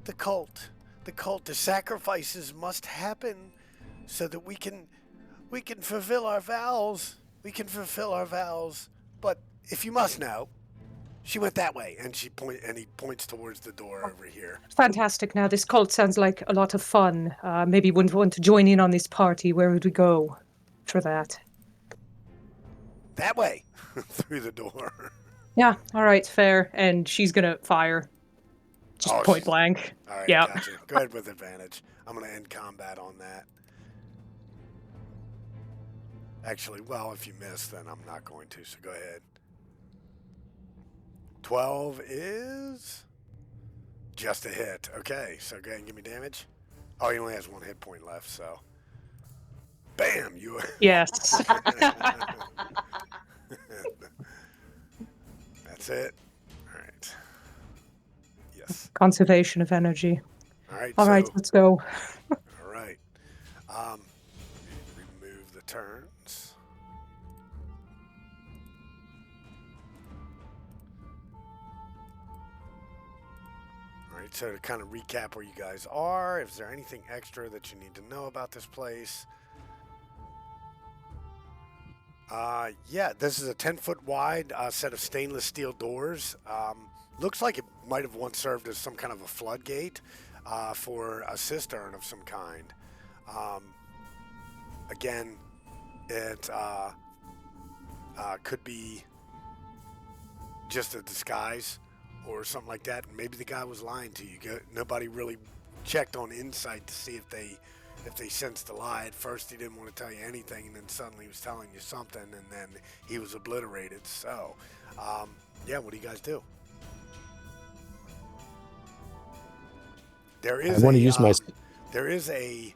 the cult, the sacrifices must happen so that we can fulfill our vows. We can fulfill our vows. But if you must know, she went that way, and he points towards the door over here. Fantastic. Now, this cult sounds like a lot of fun. Maybe you wouldn't want to join in on this party. Where would we go for that? That way, through the door. Yeah, all right, fair. And she's going to fire. Just point blank. All right, yeah. Gotcha. Go ahead with advantage. I'm going to end combat on that. Actually, well, if you miss, then I'm not going to, so go ahead. 12 is just a hit. Okay, so go ahead and give me damage. Oh, he only has 1 hit point left, so. Bam! You. Yes. That's it. All right. Yes. Conservation of energy. All right, let's go. All right. Remove the turns. All right, so to kind of recap where you guys are, is there anything extra that you need to know about this place? Yeah, this is a 10-foot wide set of stainless steel doors. Looks like it might have once served as some kind of a floodgate for a cistern of some kind. Again, it could be just a disguise or something like that. Maybe the guy was lying to you. Nobody really checked on Insight to see if they sensed a lie. At first he didn't want to tell you anything, and then suddenly he was telling you something, and then he was obliterated. So, yeah, what do you guys do? There is there is a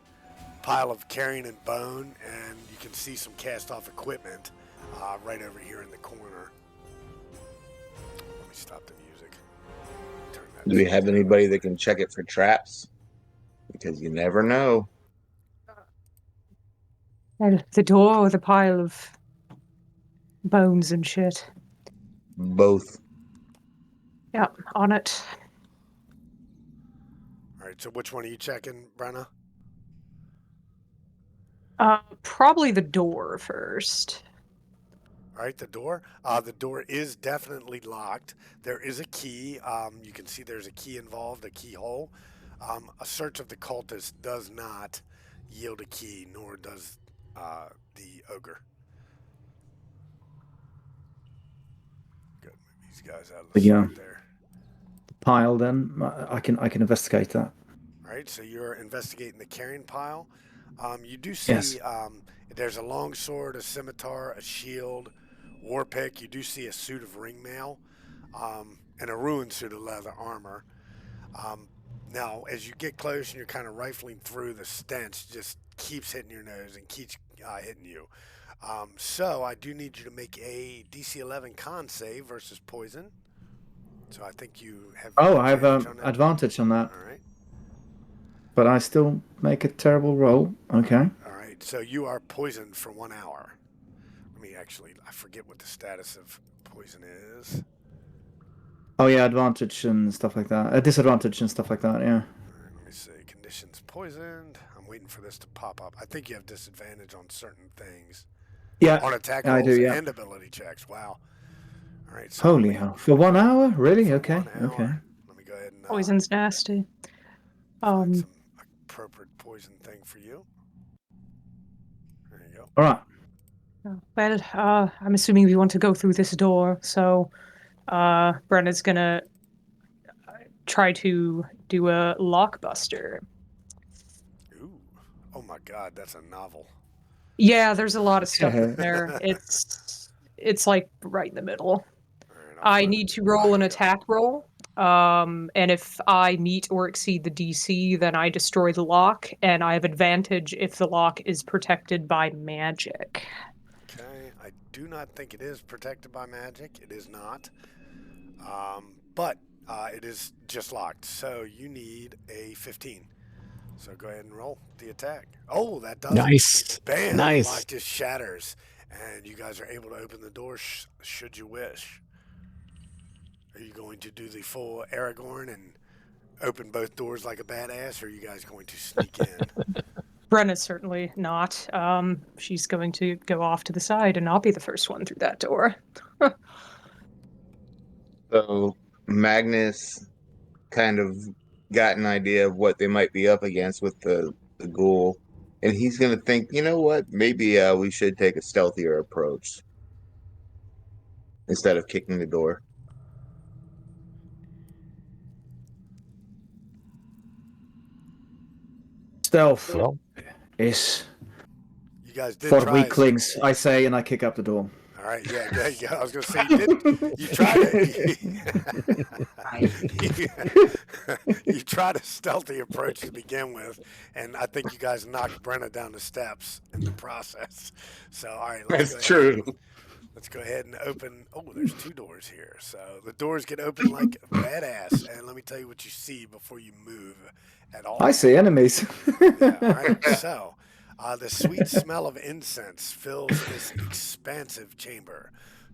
pile of carrion and bone, and you can see some cast-off equipment right over here in the corner. Let me stop the music. Do we have anybody that can check it for traps? Because you never know. Well, the door or the pile of bones and shit? Both. Yeah, on it. All right, so which one are you checking, Brenne? Probably the door first. All right, the door. The door is definitely locked. There is a key. You can see there's a key involved, a keyhole. A search of the cultist does not yield a key, nor does the ogre. Good. These guys out of the sight there. Pile then. I can investigate that. All right, so you're investigating the carrying pile. You do Yes. see there's a long sword, a scimitar, a shield, war pick. You do see a suit of ringmail, and a ruined suit of leather armor. Um, Now, as you get close and you're kind of rifling through, the stench just keeps hitting your nose and keeps hitting you. So I do need you to make a DC 11 con save versus poison. So I think you have Oh, I have advantage on that. advantage on that, All right. but I still make a terrible roll. Okay. All right. So you are poisoned for 1 hour. Let me actually, I forget what the status of poison is. Oh yeah, advantage and stuff like that. Disadvantage and stuff like that. Yeah. All right, let me see. Conditions poisoned. I'm waiting for this to pop up. I think you have disadvantage on certain things. Yeah. On attack I rolls do, yeah. and ability checks. Wow. All right. So Holy hell! For 1 hour, really? for Okay. 1 hour. Okay. Let me go ahead and Poison's nasty. find some appropriate poison thing for you. There you go. All right. Well, I'm assuming we want to go through this door, so Brenna's gonna try to do a lockbuster. Ooh. Oh my God, that's a novel. Yeah, there's a lot of stuff in there. It's like right in the middle. All right, I'll I find need it. to roll an There you go. attack roll. And if I meet or exceed the DC, then I destroy the lock, and I have advantage if the lock is protected by magic. Okay, I do not think it is protected by magic. It is not. But it is just locked. So you need a 15. So go ahead and roll the attack. Oh, that does it. Nice. Bam! Nice. The lock just shatters, and you guys are able to open the door should you wish. Are you going to do the full Aragorn and open both doors like a badass, or are you guys going to sneak in? Brenna's certainly not. She's going to go off to the side, and I'll be the first one through that door. So Magnus kind of got an idea of what they might be up against with the ghoul, and he's gonna think, you know what, maybe we should take a stealthier approach instead of kicking the door. Stealth Well, is You guys did for try. weaklings, I say, and I kick up the door. All right, yeah, there you go. I was going to say you tried it. You tried a stealthy approach to begin with, and I think you guys knocked Brenne down the steps in the process. So, all right, That's true. Let's go ahead and open. Oh, there's 2 doors here. So the doors get open like a badass. And let me tell you what you see before you move at all. I see enemies. Yeah, all right. So the sweet smell of incense fills this expansive chamber.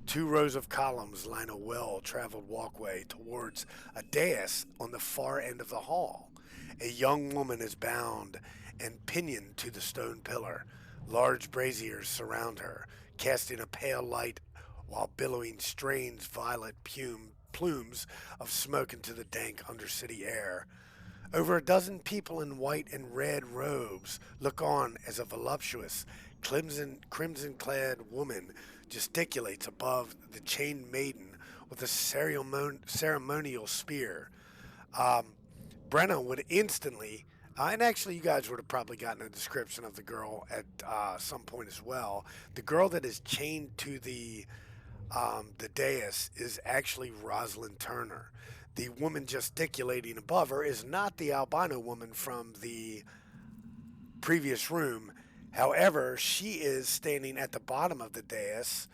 2 rows of columns line a well-traveled walkway towards a dais on the far end of the hall. A young woman is bound and pinioned to the stone pillar. Large braziers surround her, casting a pale light while billowing strange violet plumes of smoke into the dank undercity air. Over a dozen people in white and red robes look on as a voluptuous, crimson-clad woman gesticulates above the chained maiden with a ceremonial spear. Brenne would instantly, and actually you guys would have probably gotten a description of the girl at some point as well. The girl that is chained to the dais is actually Rosalind Turner. The woman gesticulating above her is not the albino woman from the previous room. However, she is standing at the bottom of the dais,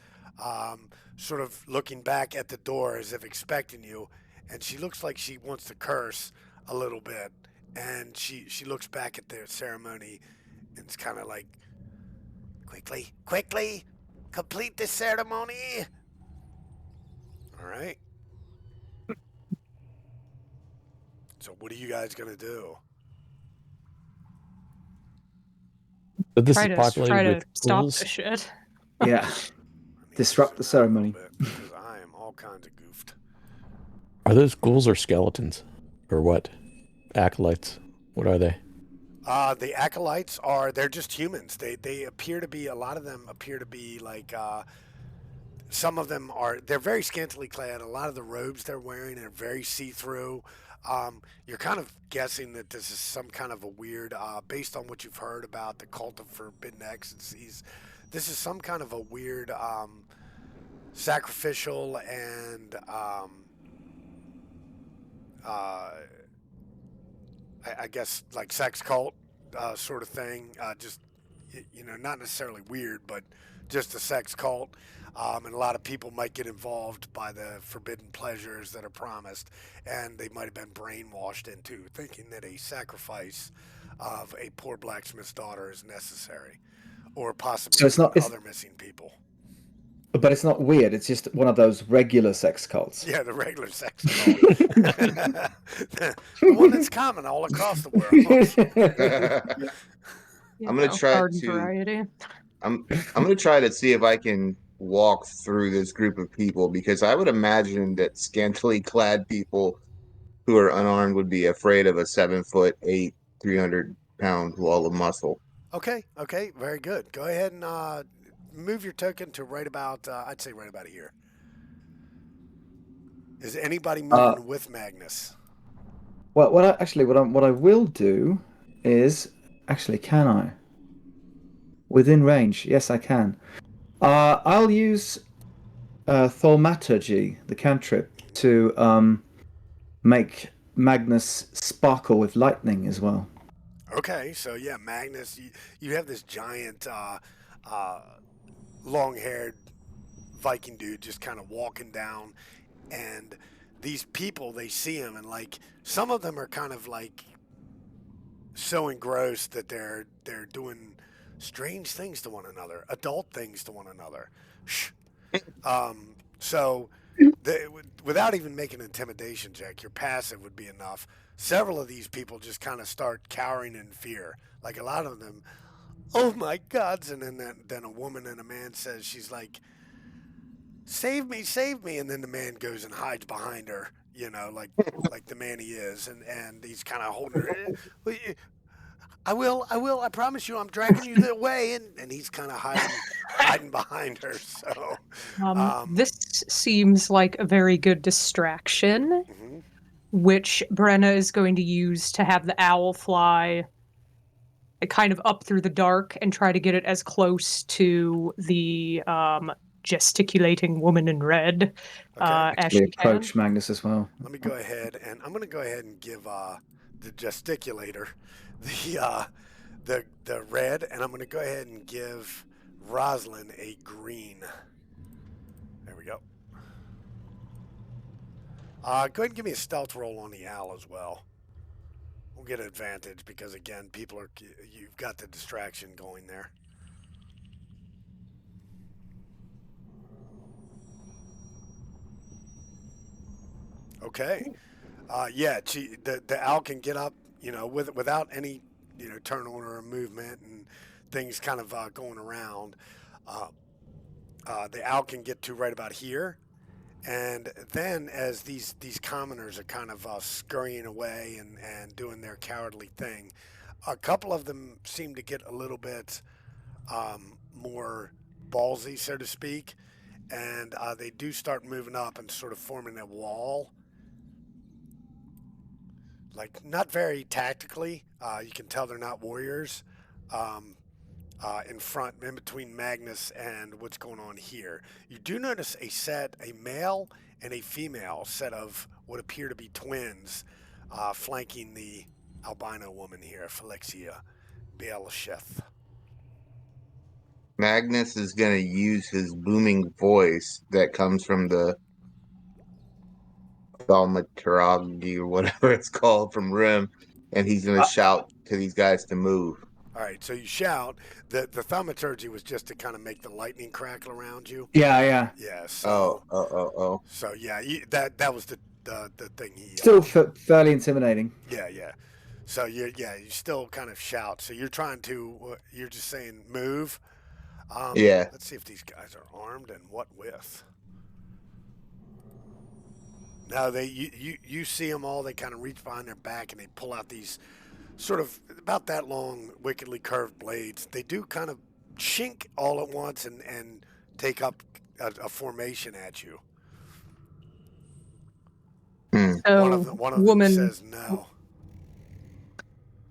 sort of looking back at the door as if expecting you, and she looks like she wants to curse a little bit, and she looks back at the ceremony, and it's kind of like, quickly, complete the ceremony. All right. So what are you guys gonna do? but this try is to populated with stop ghouls. the shit. Yeah. I need to Disrupt the zoom out a little ceremony. bit because I am all kinds of goofed. Are those ghouls or skeletons? Or what? Acolytes? What are they? The acolytes they're just humans. They appear to be, a lot of them appear to be like, some of them they're very scantily clad. A lot of the robes they're wearing are very see-through. You're kind of guessing that this is some kind of a weird, based on what you've heard about the Cult of Forbidden Ecstasies, this is some kind of a weird sacrificial and I guess like sex cult sort of thing. Just not necessarily weird, but just a sex cult. And a lot of people might get involved by the forbidden pleasures that are promised, and they might have been brainwashed into thinking that a sacrifice of a poor blacksmith's daughter is necessary, or possibly So it's not. even other missing people. But it's not weird. It's just one of those regular sex cults. Yeah, the regular sex cult. The one that's common all across the world. I'm gonna try garden to. variety. I'm gonna try to see if I can walk through this group of people because I would imagine that scantily clad people who are unarmed would be afraid of a 7'8", 300-pound wall of muscle. Okay, very good. Go ahead and move your token to right about, I'd say right about here. Is anybody moving with Magnus? Well, what I will do is actually, can I? Within range, yes, I can. I'll use thaumaturgy, the cantrip, to make Magnus sparkle with lightning as well. Okay, so yeah, Magnus, you have this giant, long-haired Viking dude just kind of walking down, and these people, they see him, and like some of them are kind of like so engrossed that they're doing strange things to one another, adult things to one another. Shh. So without even making an intimidation check, your passive would be enough. Several of these people just kind of start cowering in fear. Like a lot of them, oh my gods! And then a woman and a man says, she's like, save me, and then the man goes and hides behind her, like the man he is, and he's kind of holding her. I will, I promise you, I'm dragging you the way, and he's kind of hiding behind her. So, This seems like a very good distraction, mhm. which Brenne is going to use to have the owl fly kind of up through the dark and try to get it as close to the gesticulating woman in red as We she can. approach Magnus as well. Let me go ahead, and I'm going to go ahead and give the gesticulator the red, and I'm going to go ahead and give Rosalind a green. There we go. Go ahead and give me a stealth roll on the owl as well. We'll get an advantage because, again, you've got the distraction going there. Okay. Yeah, the owl can get up, without any, turn order or movement and things kind of going around. The owl can get to right about here. And then as these commoners are kind of scurrying away and doing their cowardly thing, a couple of them seem to get a little bit more ballsy, so to speak, and they do start moving up and sort of forming a wall. Like, not very tactically. You can tell they're not warriors. In front, in between Magnus and what's going on here. You do notice a male and a female set of what appear to be twins, flanking the albino woman here, Felixia Bielsheth. Magnus is going to use his booming voice that comes from the thaumaturgy or whatever it's called from Rhym, and he's going to shout to these guys to move. All right, so you shout. The thaumaturgy was just to kind of make the lightning crackle around you. Yeah. Yeah. So. Oh. So yeah, that was the thing he. Still fairly intimidating. Yeah. So you still kind of shout. So you're you're just saying move. Yeah. Let's see if these guys are armed and what with. No, you see them all. They kind of reach behind their back and they pull out these sort of about that long, wickedly curved blades. They do kind of chink all at once and take up a formation at you. So, One of them woman, says no.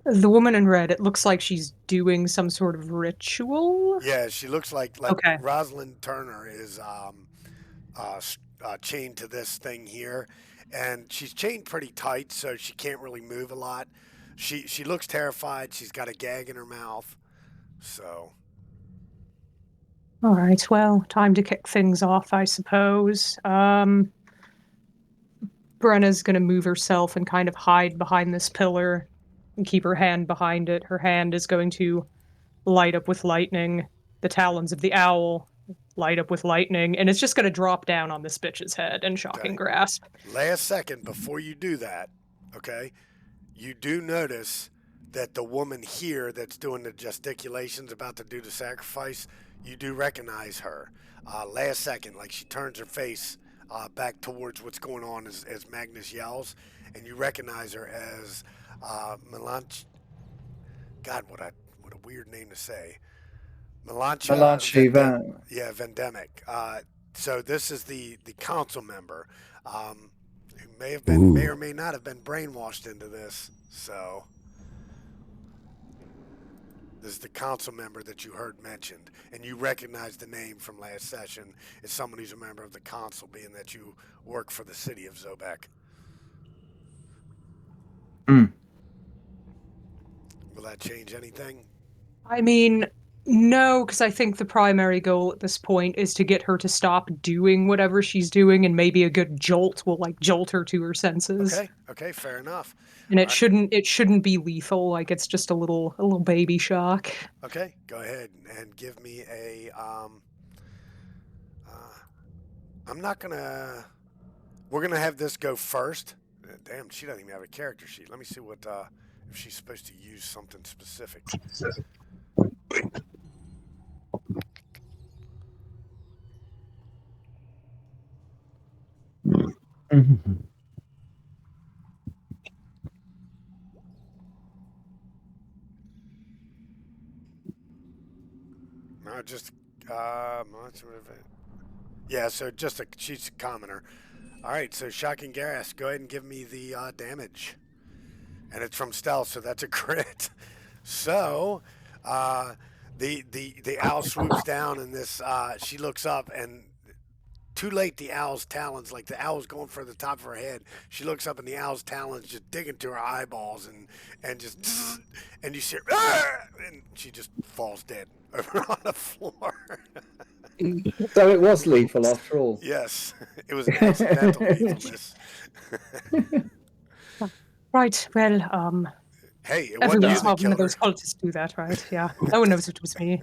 the woman in red, it looks like she's doing some sort of ritual. Yeah, she looks like Okay. Rosalind Turner is chained to this thing here, and she's chained pretty tight, so she can't really move a lot. She looks terrified. She's got a gag in her mouth. So All right, well, time to kick things off, I suppose. Brenna's gonna move herself and kind of hide behind this pillar and keep her hand behind it. Her hand is going to light up with lightning. The talons of the owl light up with lightning, and it's just gonna drop down on this bitch's head in shocking Okay. grasp. last second before you do that, okay, you do notice that the woman here that's doing the gesticulations about to do the sacrifice, you do recognize her. Last second, like she turns her face back towards what's going on as Magnus yells, and you recognize her as Melanch. God, what a weird name to say. Melancha Melanchi Van. Vendemic. So this is the council member who may Ooh. or may not have been brainwashed into this. So this is the council member that you heard mentioned, and you recognize the name from last session as someone who's a member of the council, being that you work for the city of Zobek. Mm. Will that change anything? I mean, no, because I think the primary goal at this point is to get her to stop doing whatever she's doing, and maybe a good jolt will like jolt her to her senses. Okay, fair enough. And All right. it shouldn't be lethal. Like it's just a little baby shock. Okay, go ahead and give me a. I'm not gonna. We're gonna have this go first. Damn, she doesn't even have a character sheet. Let me see what if she's supposed to use something specific. Mm-hmm. No, just yeah. So just she's a commoner. All right, so shocking gas. Go ahead and give me the damage, and it's from stealth, so that's a crit. So, the owl swoops down, and this she looks up, and too late. The owl's talons, like the owl's going for the top of her head. She looks up, and the owl's talons just dig into her eyeballs, and just and you see her, and she just falls dead over on the floor. So it was lethal after all. Yes, it was an accidental lethalness. Right. Well, Hey, it every wasn't you once in a that while, one of killed her. those cultists do that, right? Yeah. No one knows it was me.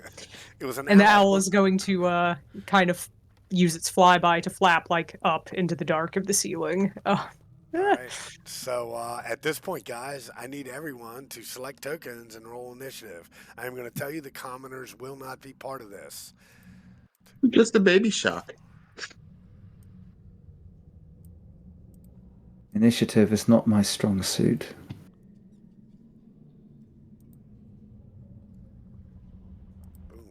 It was an And the owl. owl is going to kind of use its flyby to flap like up into the dark of the ceiling. All right. So at this point, guys, I need everyone to select tokens and roll initiative. I am going to tell you the commoners will not be part of this. Just a baby shock. Initiative is not my strong suit. Boom.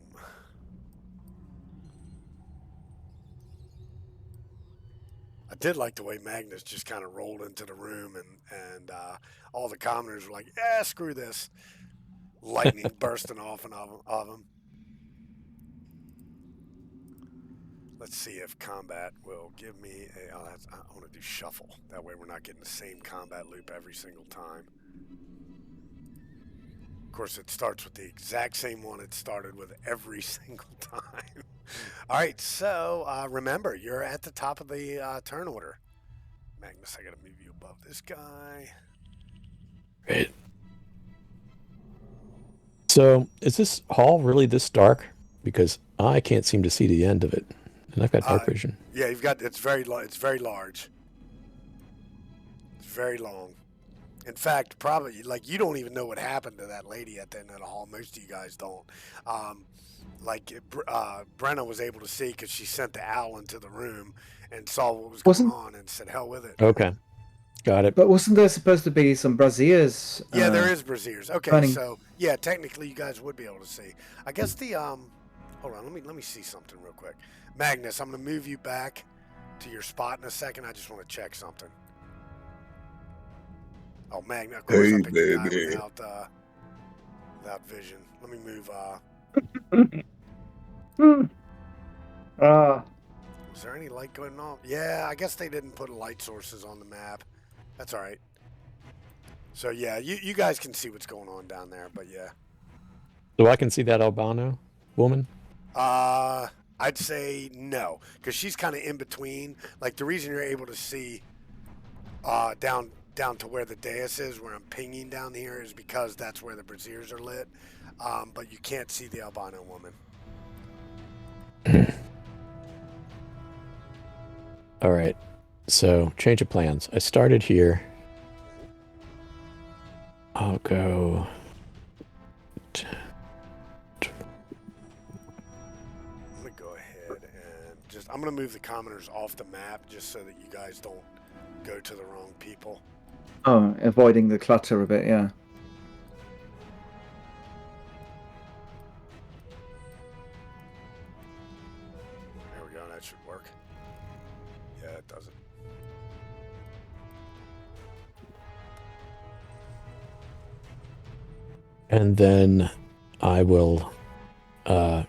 I did like the way Magnus just kind of rolled into the room, and all the commoners were like, "Yeah, screw this." Lightning bursting off of him. Let's see if combat will give me a. I want to do shuffle. That way we're not getting the same combat loop every single time. Of course, it starts with the exact same one it started with every single time. All right, so remember, you're at the top of the turn order. Magnus, I got to move you above this guy. Right. So, is this hall really this dark? Because I can't seem to see the end of it, and I've got dark vision. Yeah, you've got. It's very large. It's very long. In fact, probably like you don't even know what happened to that lady at the end of the hall. Most of you guys don't. Brenne was able to see because she sent the owl into the room and saw what was going on and said, "Hell with it." Okay, got it. But wasn't there supposed to be some braziers? Yeah, there is braziers. Okay, running. so yeah, technically you guys would be able to see. I guess the hold on, let me see something real quick. Magnus, I'm gonna move you back to your spot in a second. I just want to check something. Oh, Magnus. Of course, I Hey, picked the guy baby. without vision. Let me move. Ah, Was there any light going on? Yeah, I guess they didn't put light sources on the map. That's all right. So yeah, you guys can see what's going on down there, but yeah. So I can see that albino woman. I'd say no, because she's kind of in between. Like the reason you're able to see down to where the dais is, where I'm pinging down here, is because that's where the braziers are lit. But you can't see the albino woman. All right. So change of plans. I started here. I'll go. I'm gonna go ahead and I'm gonna move the commoners off the map just so that you guys don't go to the wrong people. oh, avoiding the clutter a bit, yeah. There we go. That should work. Yeah, it doesn't. And then I will, I'll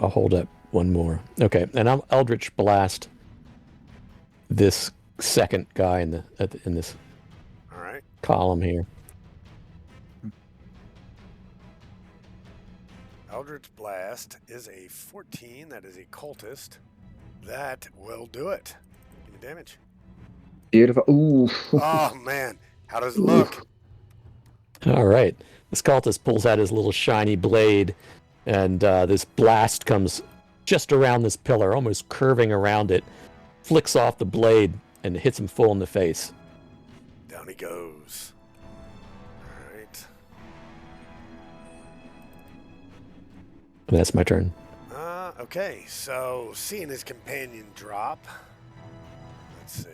hold up one more. Okay, and I'll Eldritch Blast this second guy in this All right. column here. Eldritch Blast is a 14. That is a cultist. That will do it. Give me damage. Beautiful. Ooh. Oh man, how does it look? All right. This cultist pulls out his little shiny blade, and this blast comes just around this pillar, almost curving around it, flicks off the blade, and hits him full in the face. Down he goes. All right. And that's my turn. Okay, so seeing his companion drop, let's see.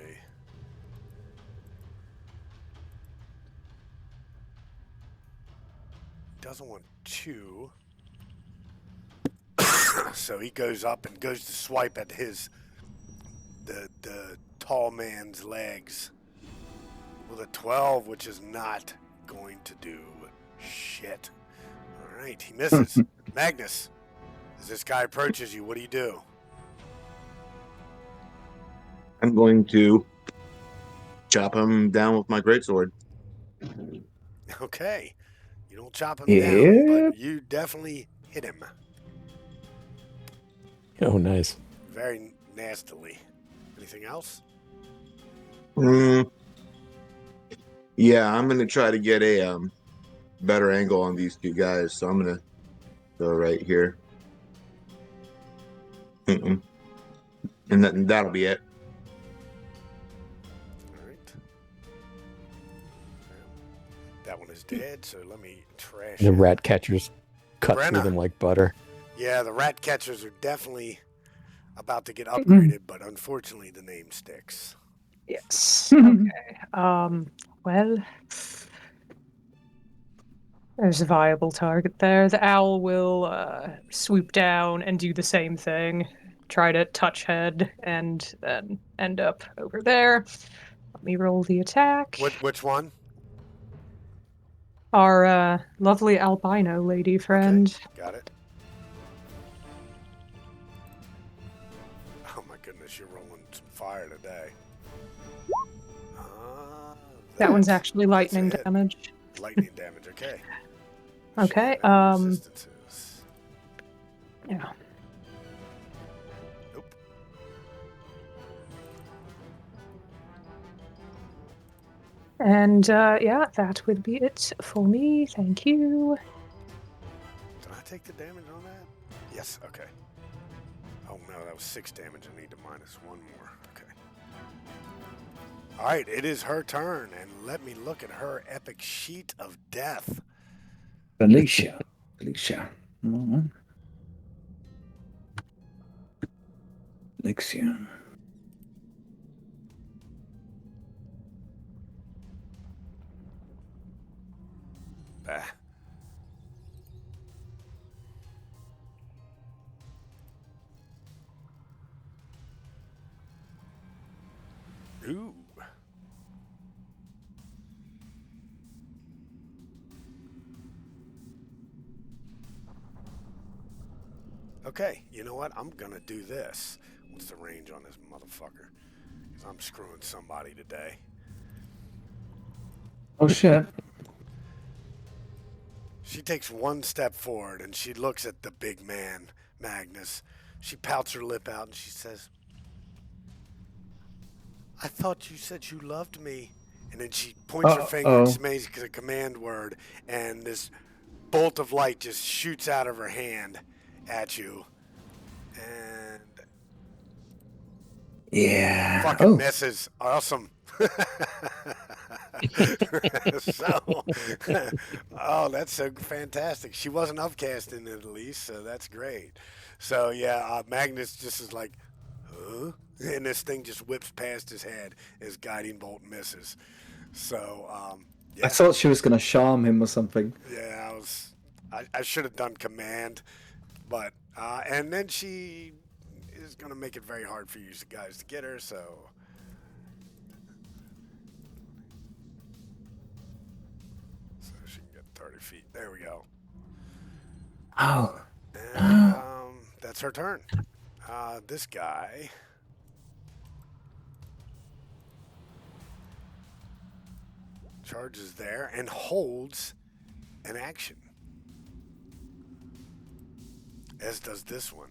Doesn't want two. So he goes up and goes to swipe at the tall man's legs with a 12, which is not going to do shit. All right, he misses. Magnus, as this guy approaches you, what do you do? I'm going to chop him down with my greatsword. Okay, you don't chop him down, Yep. but you definitely hit him Oh, nice. very nastily. Anything else? Yeah, I'm gonna try to get a better angle on these two guys, so I'm gonna go right here. And that'll be it. All right. That one is dead, so let me trash The it. rat catchers cut Brenne. through them like butter. Yeah, the rat catchers are definitely about to get upgraded, but unfortunately the name sticks. Yes. Okay. Well, there's a viable target there. The owl will swoop down and do the same thing. Try to touch head and then end up over there. Let me roll the attack. Which one? Our lovely albino lady friend. Okay, got it. Oh my goodness, you're rolling some fire today. That one's actually that's lightning it. damage. Lightning damage, okay. Okay, Should have any resistances. Yeah. Nope. And yeah, that would be it for me. Thank you. Did I take the damage on that? Yes, okay. Oh no, that was 6 damage. I need to minus 1 more. Okay. Alright, it is her turn, and let me look at her epic sheet of death. Felicia. Felicia. Mm-hmm. Felicia. Bah. Ooh. Okay, you know what? I'm gonna do this. What's the range on this motherfucker? Because I'm screwing somebody today. Oh shit. She takes one step forward and she looks at the big man, Magnus. She pouts her lip out and she says, I thought you said you loved me. And then she points her finger and makes a command word, and this bolt of light just shoots out of her hand at you. And Yeah. fucking misses. Awesome. So, oh, that's so fantastic. She wasn't upcasting it at least, so that's great. So yeah, Magnus just is like, huh? And this thing just whips past his head as guiding bolt misses. So yeah. I thought she was going to charm him or something. Yeah, I should have done command, but and then she is gonna make it very hard for you guys to get her. So she can get 30 feet. There we go. Oh. And that's her turn. This guy. Charges there and holds an action. As does this one.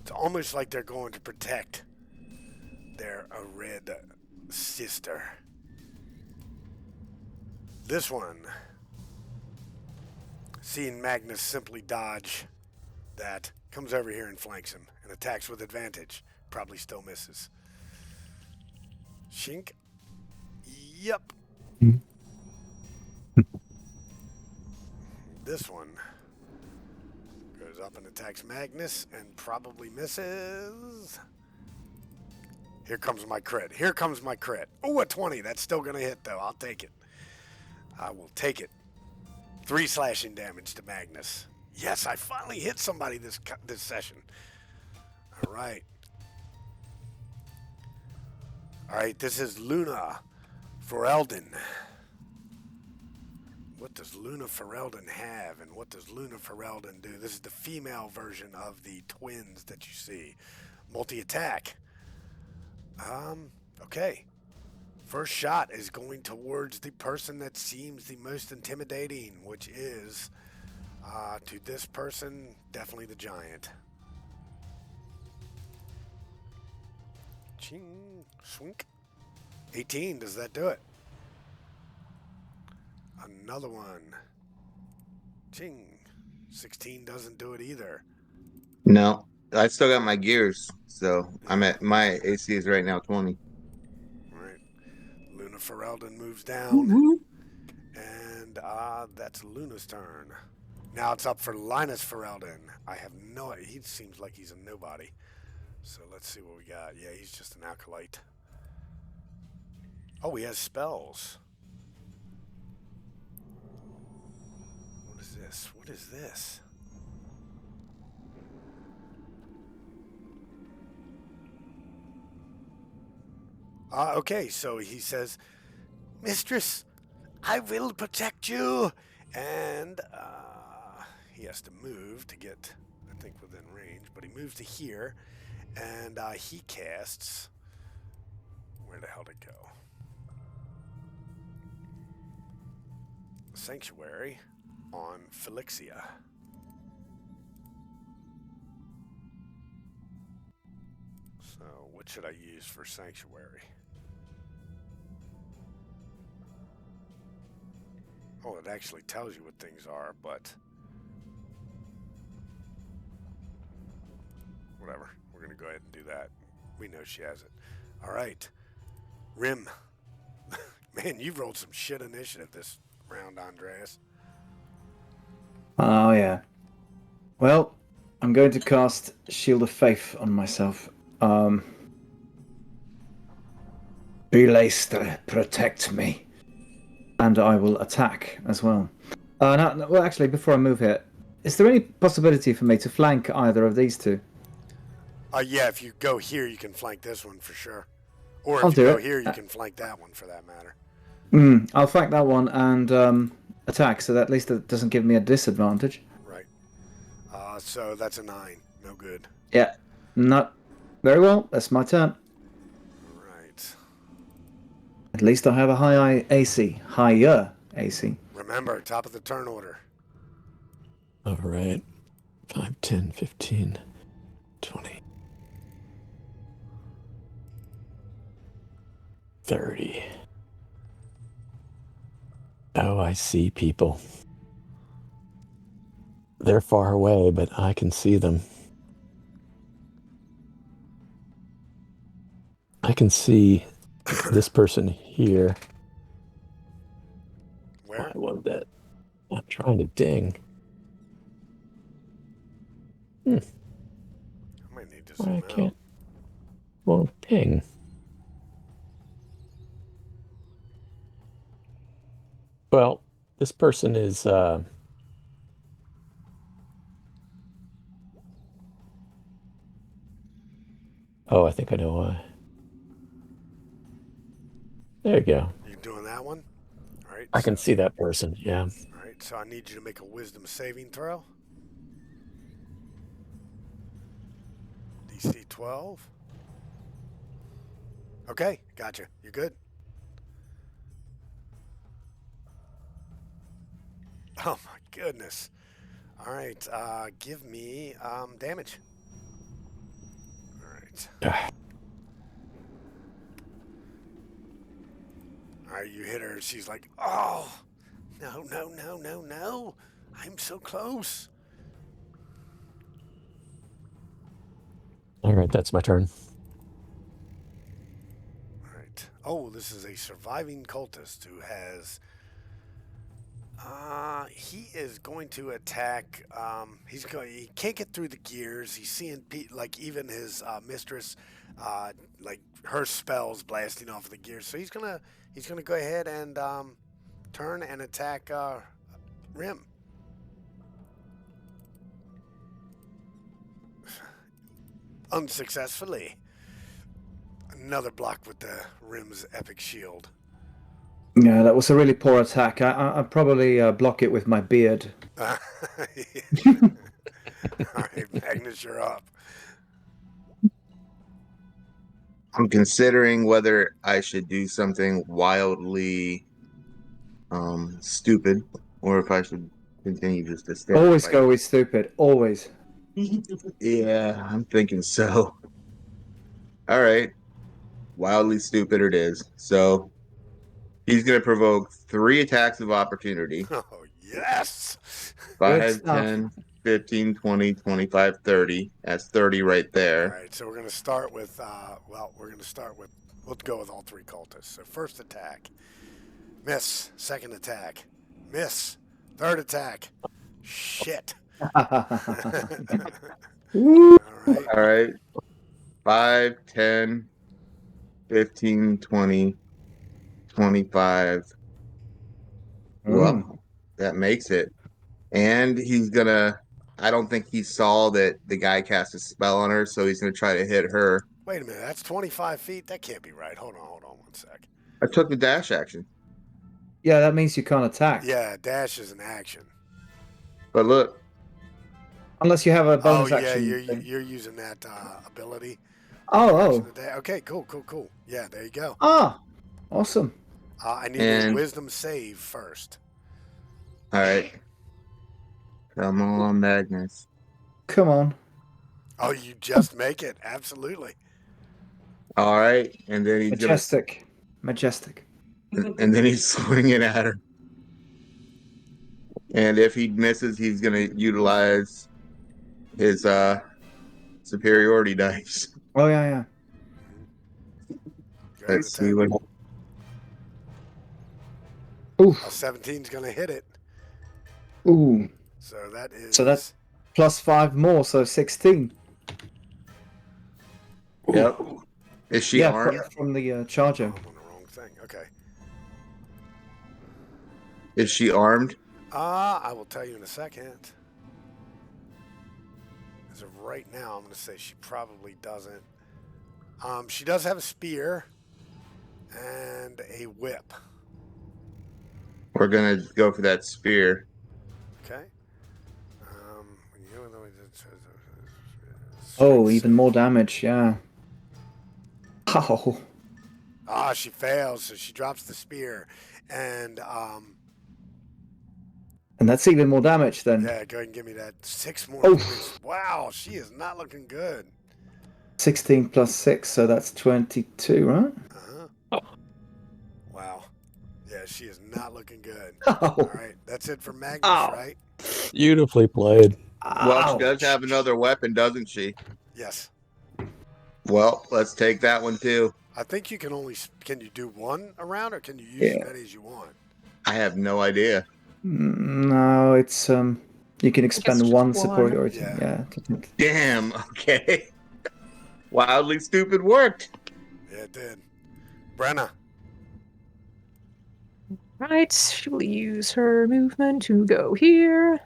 It's almost like they're going to protect their red sister. This one, seeing Magnus simply dodge that, comes over here and flanks him and attacks with advantage. Probably still misses. Shink. Yep. This one goes up and attacks Magnus and probably misses. Here comes my crit. Here comes my crit. Oh, a 20. That's still going to hit, though. I'll take it. I will take it. 3 slashing damage to Magnus. Yes, I finally hit somebody this session. All right. All right, this is Luna Ferelden. What does Luna Ferelden have, and what does Luna Ferelden do? This is the female version of the twins that you see. Multi-attack. Okay. First shot is going towards the person that seems the most intimidating, which is, to this person, definitely the giant. Ching, swink. 18, does that do it? Another one. Ching. 16 doesn't do it either. No, I still got my gears, so I'm at my AC is right now 20. All right. Luna Ferelden moves down. And that's Luna's turn. Now it's up for Linus Ferelden. I have no idea. He seems like he's a nobody. So let's see what we got. Yeah, he's just an acolyte. Oh, he has spells. What is this? What is this? Okay, so he says, Mistress, I will protect you. And he has to move to get, I think, within range. But he moves to here. And he casts, where the hell did it go? Sanctuary on Felixia. So what should I use for Sanctuary? Oh, it actually tells you what things are, but whatever. We're going to go ahead and do that. We know she has it. All right. Rhym. Man, you've rolled some shit initiative this round, Andreas. Oh, yeah. Well, I'm going to cast Shield of Faith on myself. Belaster, protect me. And I will attack as well. Well, actually, before I move here, is there any possibility for me to flank either of these two? Yeah, if you go here, you can flank this one for sure. Or I'll if you do go it. here, you can flank that one for that matter. I'll flank that one and attack, so that at least it doesn't give me a disadvantage. Right. So that's a 9. No No good. Yeah. Not very well. That's my turn. Right. At least I have a high AC. Higher AC. Remember, top of the turn order. All right. 5, 10, 15, 20, 30. Oh, I see people. They're far away, but I can see them. I can see this person here. Where? I want that. I'm trying to ding. I might need to zoom Why I out. can't. Won't ping. Well, this person is oh, I think I know why. There you go. You doing that one? All right. I can see that person. Yeah. All right. So I need you to make a wisdom saving throw. DC 12. Okay, gotcha. You're good. Oh my goodness. All right, give me damage. All right. All right, you hit her. She's like, oh, no, no, no, no, no. I'm so close. All right, that's my turn. All right. Oh, this is a surviving cultist who has... he is going to attack. He can't get through the gears. He's seeing like even his mistress, like her spells blasting off the gears. So he's gonna go ahead and turn and attack Rhym. Unsuccessfully. Another block with the Rhym's epic shield. Yeah, that was a really poor attack. I'll probably block it with my beard. All right, Magnus, you're up. I'm considering whether I should do something wildly stupid or if I should continue just to stay. Always go with stupid. Always. Yeah, I'm thinking so. All right. Wildly stupid it is. So he's going to provoke 3 attacks of opportunity. Oh, yes. 5, 10, 15, 20, 25, 30. That's 30 right there. All right, so we're going to start with, we'll go with all 3 cultists. So first attack, miss. Second attack, miss. Third attack, shit. All right. All right. 5, 10, 15, 20, 25. Well, that makes it. And he's going to, I don't think he saw that the guy cast a spell on her, so he's going to try to hit her. Wait a minute, that's 25 feet? That can't be right. Hold on 1 sec. I took the dash action. Yeah, that means you can't attack. Yeah, dash is an action. But look. Unless you have a bonus action. action. You're using that ability. Oh. Okay, cool. Yeah, there you go. Ah, awesome. I need a wisdom save first. All right. Come on, Magnus. Come on. Oh, you just make it. Absolutely. All right. And then he's Majestic. And then he's swinging at her. And if he misses, he's going to utilize his superiority dice. Oh, yeah. Let's see what... Ooh. 17's going to hit it. Ooh. So that's +5 more, so 16. Yep. Is she armed? From the charger. I'm on the wrong thing. Okay. Is she armed? I will tell you in a second. As of right now, I'm going to say she probably doesn't. She does have a spear and a whip. We're going to go for that spear. Okay. Oh, Strength even save. more damage, yeah. Oh. Ah, she fails, so she drops the spear. And, And that's even more damage then. yeah, go ahead and give me that. 6 more Oh. points. Wow, she is not looking good. 16 plus 6, so that's 22, right? Uh-huh. Wow. Yeah, she is not looking good. Oh. All right, that's it for Magnus, Ow. right? Beautifully played. Well, she Ouch. does have another weapon, doesn't she? Yes. Well, let's take that one too. I think you can only can you do one around, or can you use as Yeah. many as you want? I have no idea. No, it's you can expend just one one. superiority. Yeah. Yeah. Damn. Okay. Wildly stupid worked. Yeah, it did. Brenne. Right, she will use her movement to go here.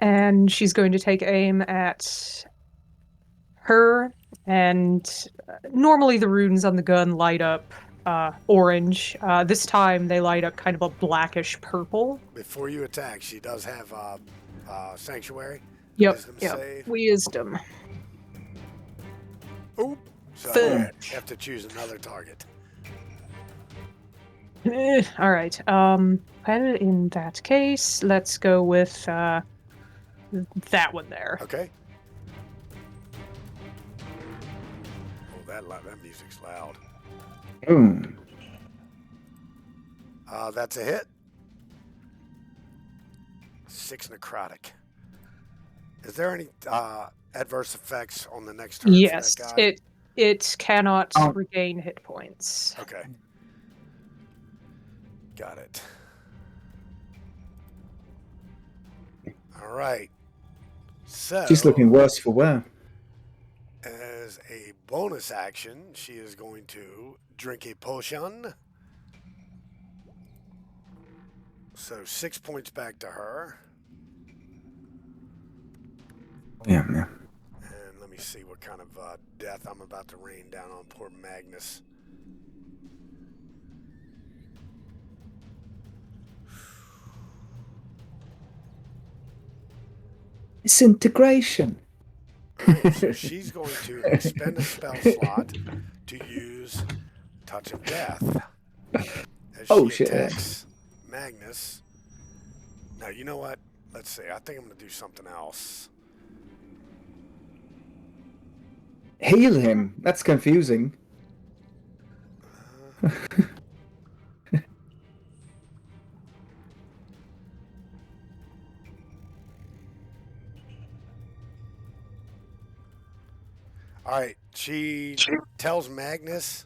And she's going to take aim at her. And normally the runes on the gun light up orange. This time they light up kind of a blackish purple. Before you attack, she does have sanctuary. Yep, Wisdom yep. save. Wisdom. Oop. So Fudge. you have to choose another target. All right. Well, in that case, let's go with that one there. Okay. Oh, that music's loud. Boom. That's a hit. 6 necrotic. Is there any adverse effects on the next turn Yes, for that guy? it cannot Oh. regain hit points. Okay. Got it. All right. So, She's looking worse for wear. as a bonus action, she is going to drink a potion. So 6 points back to her. Yeah. And let me see what kind of death I'm about to rain down on poor Magnus. Disintegration. Oh, so she's going to expend a spell slot to use Touch of Death. As Oh, she shit. attacks Magnus. Now, you know what? Let's see. I think I'm going to do something else. Heal him. That's confusing. All right. She tells Magnus,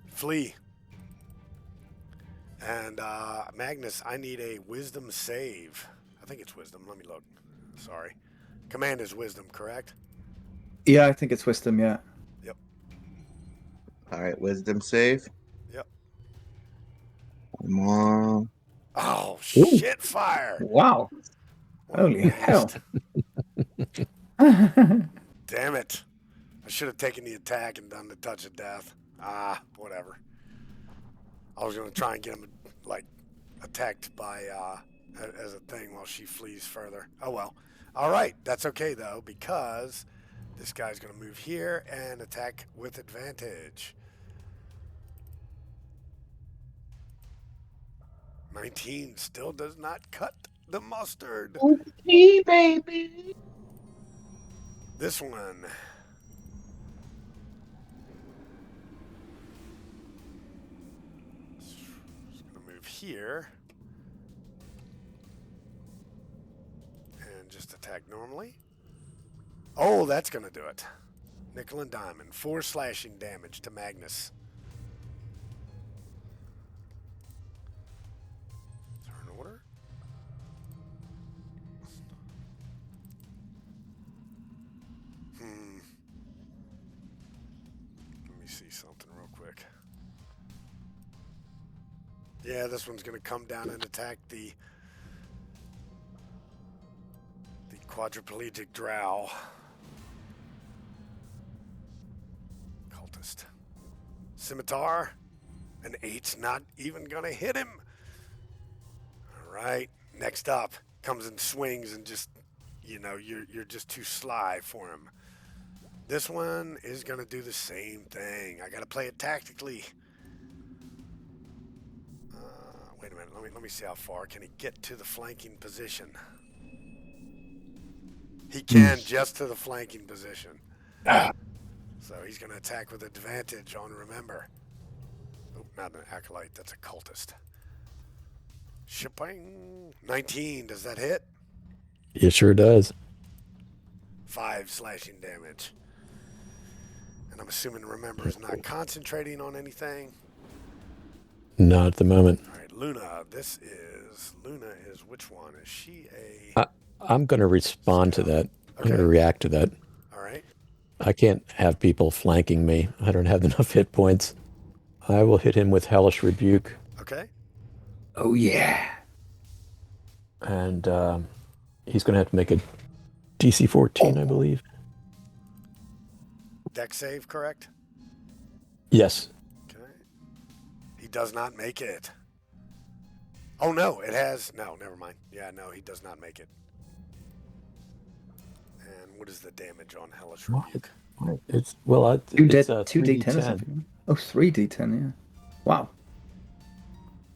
flee. And Magnus, I need a wisdom save. I think it's wisdom. Let me look. Sorry. Command is wisdom, correct? Yeah, I think it's wisdom, yeah. Yep. All right, wisdom save. Yep. Come on. Oh, shit fire. Wow. What a Holy hell. waste. Damn it. I should have taken the attack and done the touch of death. Whatever. I was going to try and get him, like, attacked by, as a thing while she flees further. Oh, well. All right. That's okay, though, because this guy's going to move here and attack with advantage. 19 still does not cut the mustard. Okay, baby. This one. Just going to move here. And just attack normally. Oh, that's going to do it. Nickel and diamond. 4 slashing damage to Magnus. Turn order. Let me see something real quick. Yeah, this one's going to come down and attack the quadriplegic drow. Cultist. Scimitar. An 8's not even gonna hit him. All right. Next up, comes and swings and just, you're just too sly for him. This one is gonna do the same thing. I gotta play it tactically. Wait a minute. Let me see how far can he get to the flanking position. He can just to the flanking position. So he's gonna attack with advantage on Rem Ember. Oh, not an acolyte. That's a cultist. Shipping 19. Does that hit? It sure does. 5 slashing damage. And I'm assuming Rem Ember is not concentrating on anything. Not at the moment. All right, Luna. Luna is which one? Is she a? I'm going to respond to that. I'm going to react to that. All right. I can't have people flanking me. I don't have enough hit points. I will hit him with Hellish Rebuke. Okay. Oh, yeah. And he's going to have to make a DC 14, I believe. Dex save, correct? Yes. Okay. He does not make it. Oh, no, it has. No, never mind. Yeah, no, he does not make it. And what is the damage on Hellish Rebuke? It's, Two it's D10 or something. Oh, 3D10, yeah. Wow.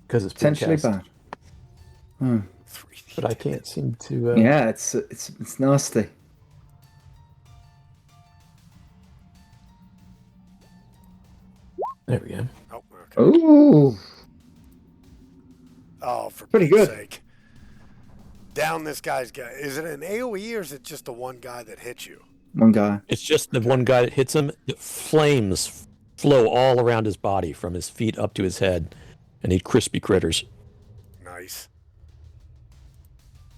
Because it's Potentially cast. bad. 3D10. But I can't seem to... Yeah, it's nasty. There we go. Oh, okay. Oh, Oh, for Pretty Pete's good. sake. Down this guy's guy. Is it an AoE or is it just the one guy that hits you? one guy. It's just the one guy that hits him. The flames flow all around his body from his feet up to his head. And he crispy critters. Nice.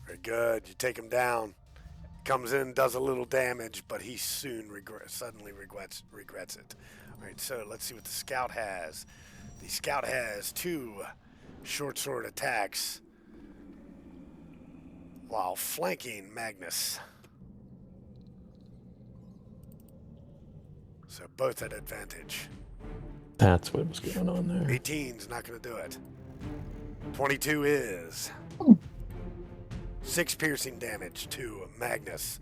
Very good. You take him down. Comes in, does a little damage, but he soon suddenly regrets it. All right, so let's see what the scout has. The scout has 2 short sword attacks while flanking Magnus. So both at advantage. That's what was going on there. 18's not going to do it. 22 is 6 piercing damage to Magnus.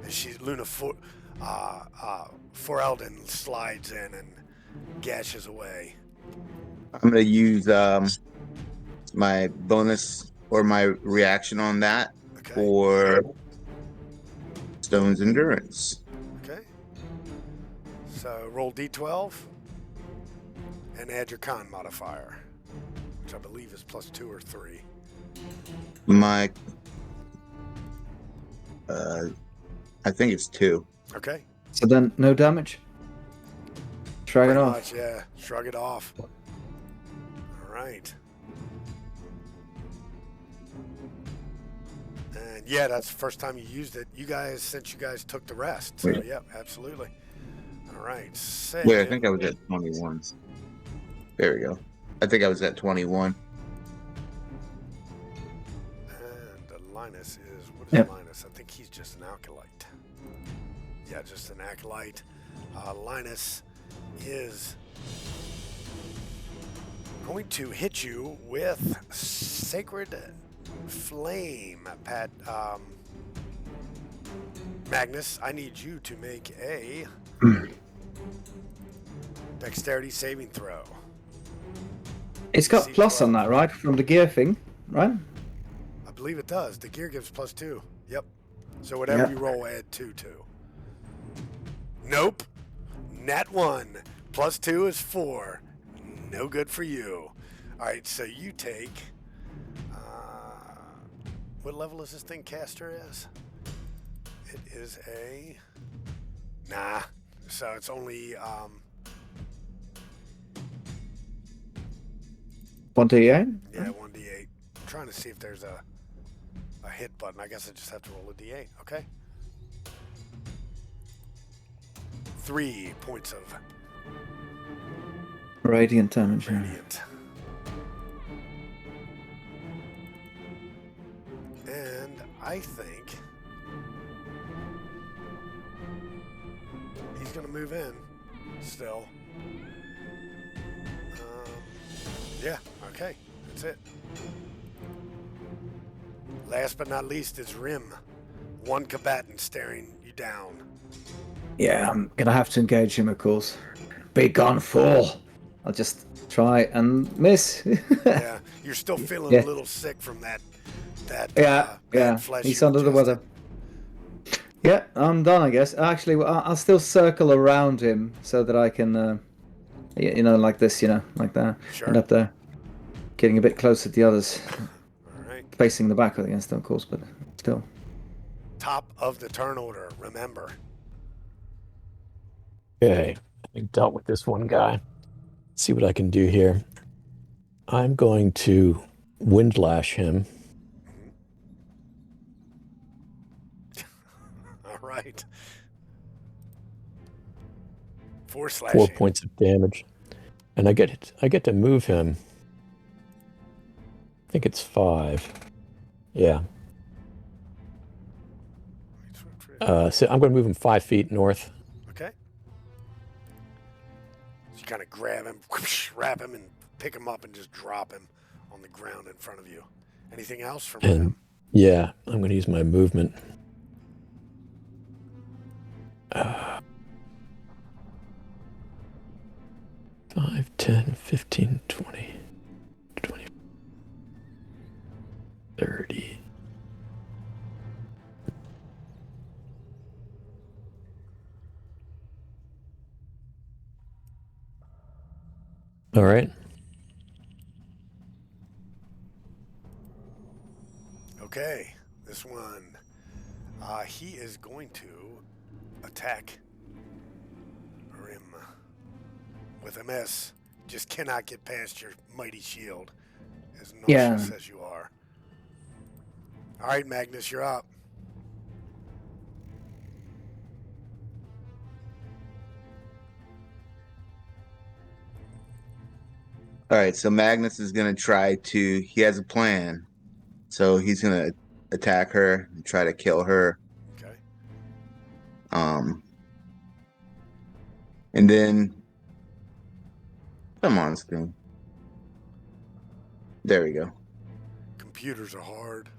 And Luna Forelden slides in and gashes away. I'm going to use my bonus or my reaction on that for Stone's Endurance. Okay. So roll D12 and add your con modifier, which I believe is +2 or 3. My, I think it's 2. Okay. So then, no damage? Shrug it Pretty off. much, yeah. Shrug it off. All right. And yeah, that's the first time you used it. Since you guys took the rest. So, yep, absolutely. All right. Wait, I think I was at 21. There we go. I think I was at 21. And Linus is, what is Yep. Linus? I think he's just an acolyte. Yeah, just an acolyte. Linus is going to hit you with Sacred Flame, Pat. Magnus, I need you to make a dexterity saving throw. It's got DC plus on 12. that, right? From the gear thing, right? I believe it does. The gear gives +2. Yep. So whatever Yep. you roll, add 2 to. Nope. Nat 1. +2 is 4. No good for you. All right, so you take... what level is this thing caster as? It is a... Nah. So it's only... 1d8? Yeah, 1d8. I'm trying to see if there's a hit button. I guess I just have to roll a d8. Okay. 3 points of Radiant damage. yeah. radiant. And I think he's going to move in still. Yeah, okay. That's it. Last but not least is Rhym. One combatant staring you down. Yeah, I'm gonna have to engage him, of course. Be gone, fool! I'll just try and miss. Yeah, you're still feeling a Yeah. little sick from that Yeah, bad flesh he's you under the ingested. weather. Yeah, I'm done, I guess. Actually, I'll still circle around him so that I can, like this, like that. Sure. End up there, getting a bit closer to the others, All right. facing the back against them, of course, but still. Top of the turn order, remember. Okay, I dealt with this one guy. Let's see what I can do here. I'm going to windlash him. All right. 4 slashing. 4 points of damage, and I get to move him. I think it's 5. Yeah. So I'm going to move him 5 feet north. Okay. So you kind of grab him, whoosh, wrap him, and pick him up and just drop him on the ground in front of you. Anything else from And him? yeah, I'm going to use my movement. 5, 10, 15, 20, 20, 30. All right. Okay, this one. He is going to attack Rhym with a miss. Just cannot get past your mighty shield, as nauseous as you are. All right, Magnus, you're up. All right, so Magnus is gonna he has a plan. So he's gonna attack her and try to kill her. Okay. And then come on screen. There we go. Computers are hard.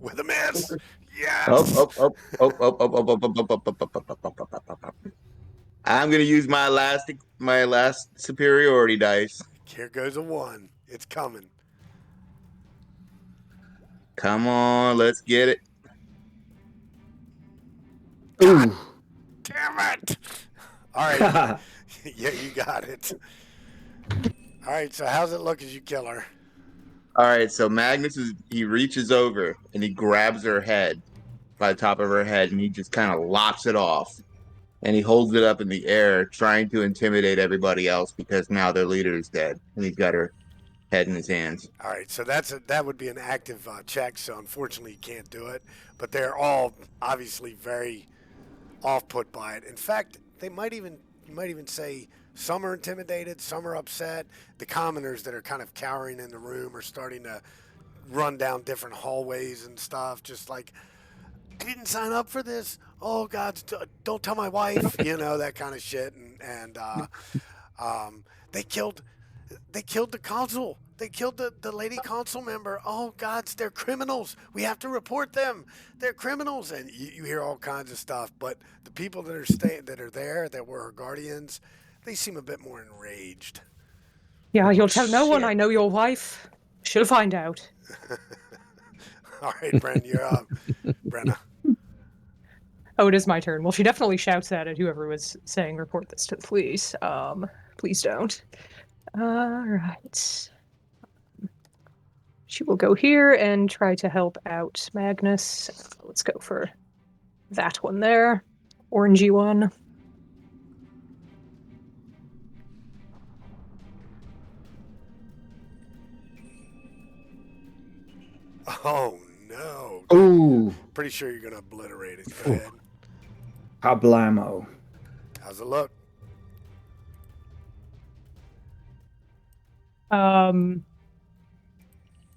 With a miss. Yes. I'm gonna use my last superiority dice. Here goes a 1. It's coming. Come on, let's get it. God damn it! All right. Yeah, you got it. All right, so how's it look as you kill her? All right, so he reaches over and he grabs her head by the top of her head and he just kind of lops it off. And he holds it up in the air, trying to intimidate everybody else because now their leader is dead and he's got her head in his hands. All right, so that would be an active check, so unfortunately you can't do it. But they're all obviously very off-put by it. In fact, you might even say some are intimidated, some are upset. The commoners that are kind of cowering in the room are starting to run down different hallways and stuff, just like, I didn't sign up for this. Oh God, don't tell my wife, that kind of shit. And they killed the consul. They killed the lady consul member. Oh God, they're criminals. We have to report them. They're criminals. And you hear all kinds of stuff. But the people that are there, that were her guardians, they seem a bit more enraged. Yeah, you'll tell no one Shit. I know your wife. She'll find out. All right, Brenne, you're up. Brenne. Oh, it is my turn. Well, she definitely shouts that at whoever was saying report this to the police. Please don't. All right. She will go here and try to help out Magnus. Let's go for that one there. Orangey one. Oh no. Ooh, Pretty sure you're gonna obliterate it. Go ahead. Hablamo. How's it look?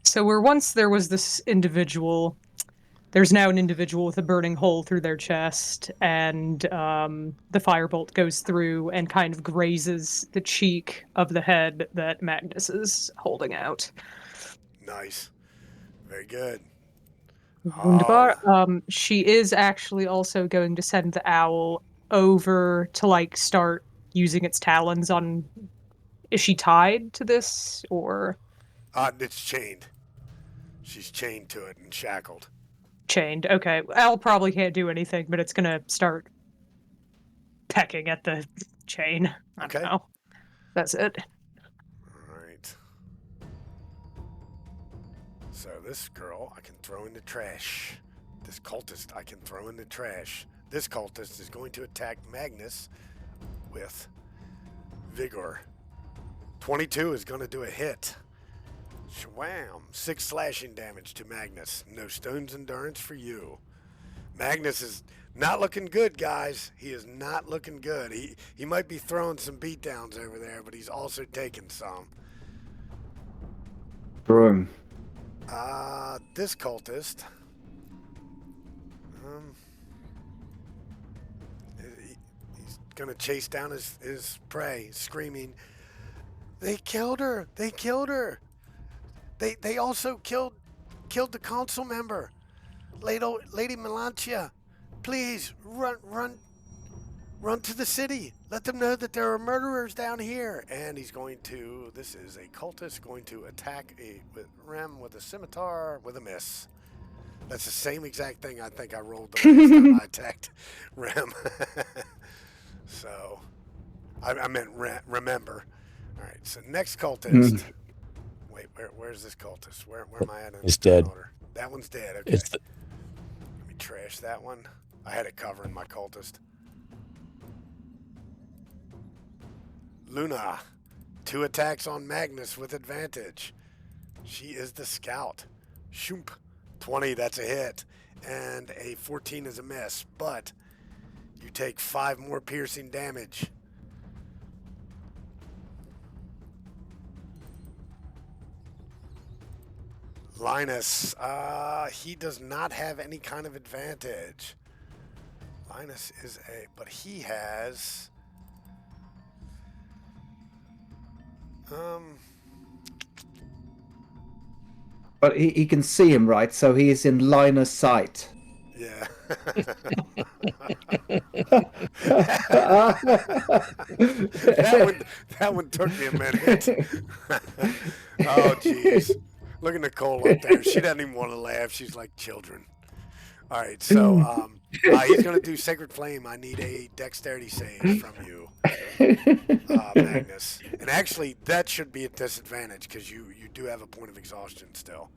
So where once there was this individual there's now an individual with a burning hole through their chest, and the firebolt goes through and kind of grazes the cheek of the head that Magnus is holding out. Nice. Very good. Wunderbar. She is actually also going to send the owl over to like start using its talons on. Is she tied to this or It's chained. She's chained to it and shackled. chained? Okay, owl probably can't do anything, but it's gonna start pecking at the chain. I Okay. don't know. That's it. All right. So this girl I can throw in the trash. This cultist I can throw in the trash. This cultist is going to attack Magnus with vigor. 22 is going to do a hit. Shwam! 6 slashing damage to Magnus. No stone's endurance for you. Magnus is not looking good, guys. He is not looking good. He might be throwing some beatdowns over there, but he's also taking some. Rhym. This cultist. He's gonna chase down his prey, screaming, "They killed her! They killed her! They also killed the consul member, Lady Melantia. Please run to the city. Let them know that there are murderers down here." And he's going to. This is a cultist going to attack with Rem with a scimitar with a miss. That's the same exact thing I think I rolled the last time I attacked Rem. So I meant remember. All right. So next cultist. Wait, where's this cultist? Where am I at? He's dead. Order? That one's dead. Okay. It's Let me trash that one. I had it covering my cultist. Luna. 2 attacks on Magnus with advantage. She is the scout. Shoomp. 20, that's a hit. And a 14 is a miss. But you take 5 more piercing damage. Linus, he does not have any kind of advantage. Linus is but he has, But he can see him, right? So he is in line of sight. yeah. that one took me a minute. Oh, jeez. Look at Nicole up there. She doesn't even want to laugh. She's like children. All right, so he's going to do Sacred Flame. I need a dexterity save from you, Magnus. And actually, that should be a disadvantage because you do have a point of exhaustion still.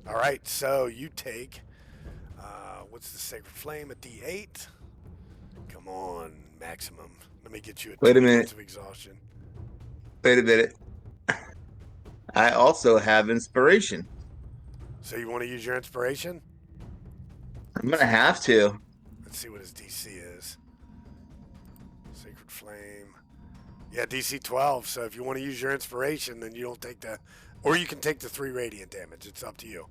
All right, so you take, what's the Sacred Flame, a D8? Come on, maximum. Let me get you a 2 points of exhaustion. Wait a minute. I also have inspiration. So you want to use your inspiration? I'm gonna have to. Let's see what his DC is. Sacred Flame. Yeah, DC 12. So if you want to use your inspiration, then you don't take the, or you can take the 3 radiant damage. It's up to you.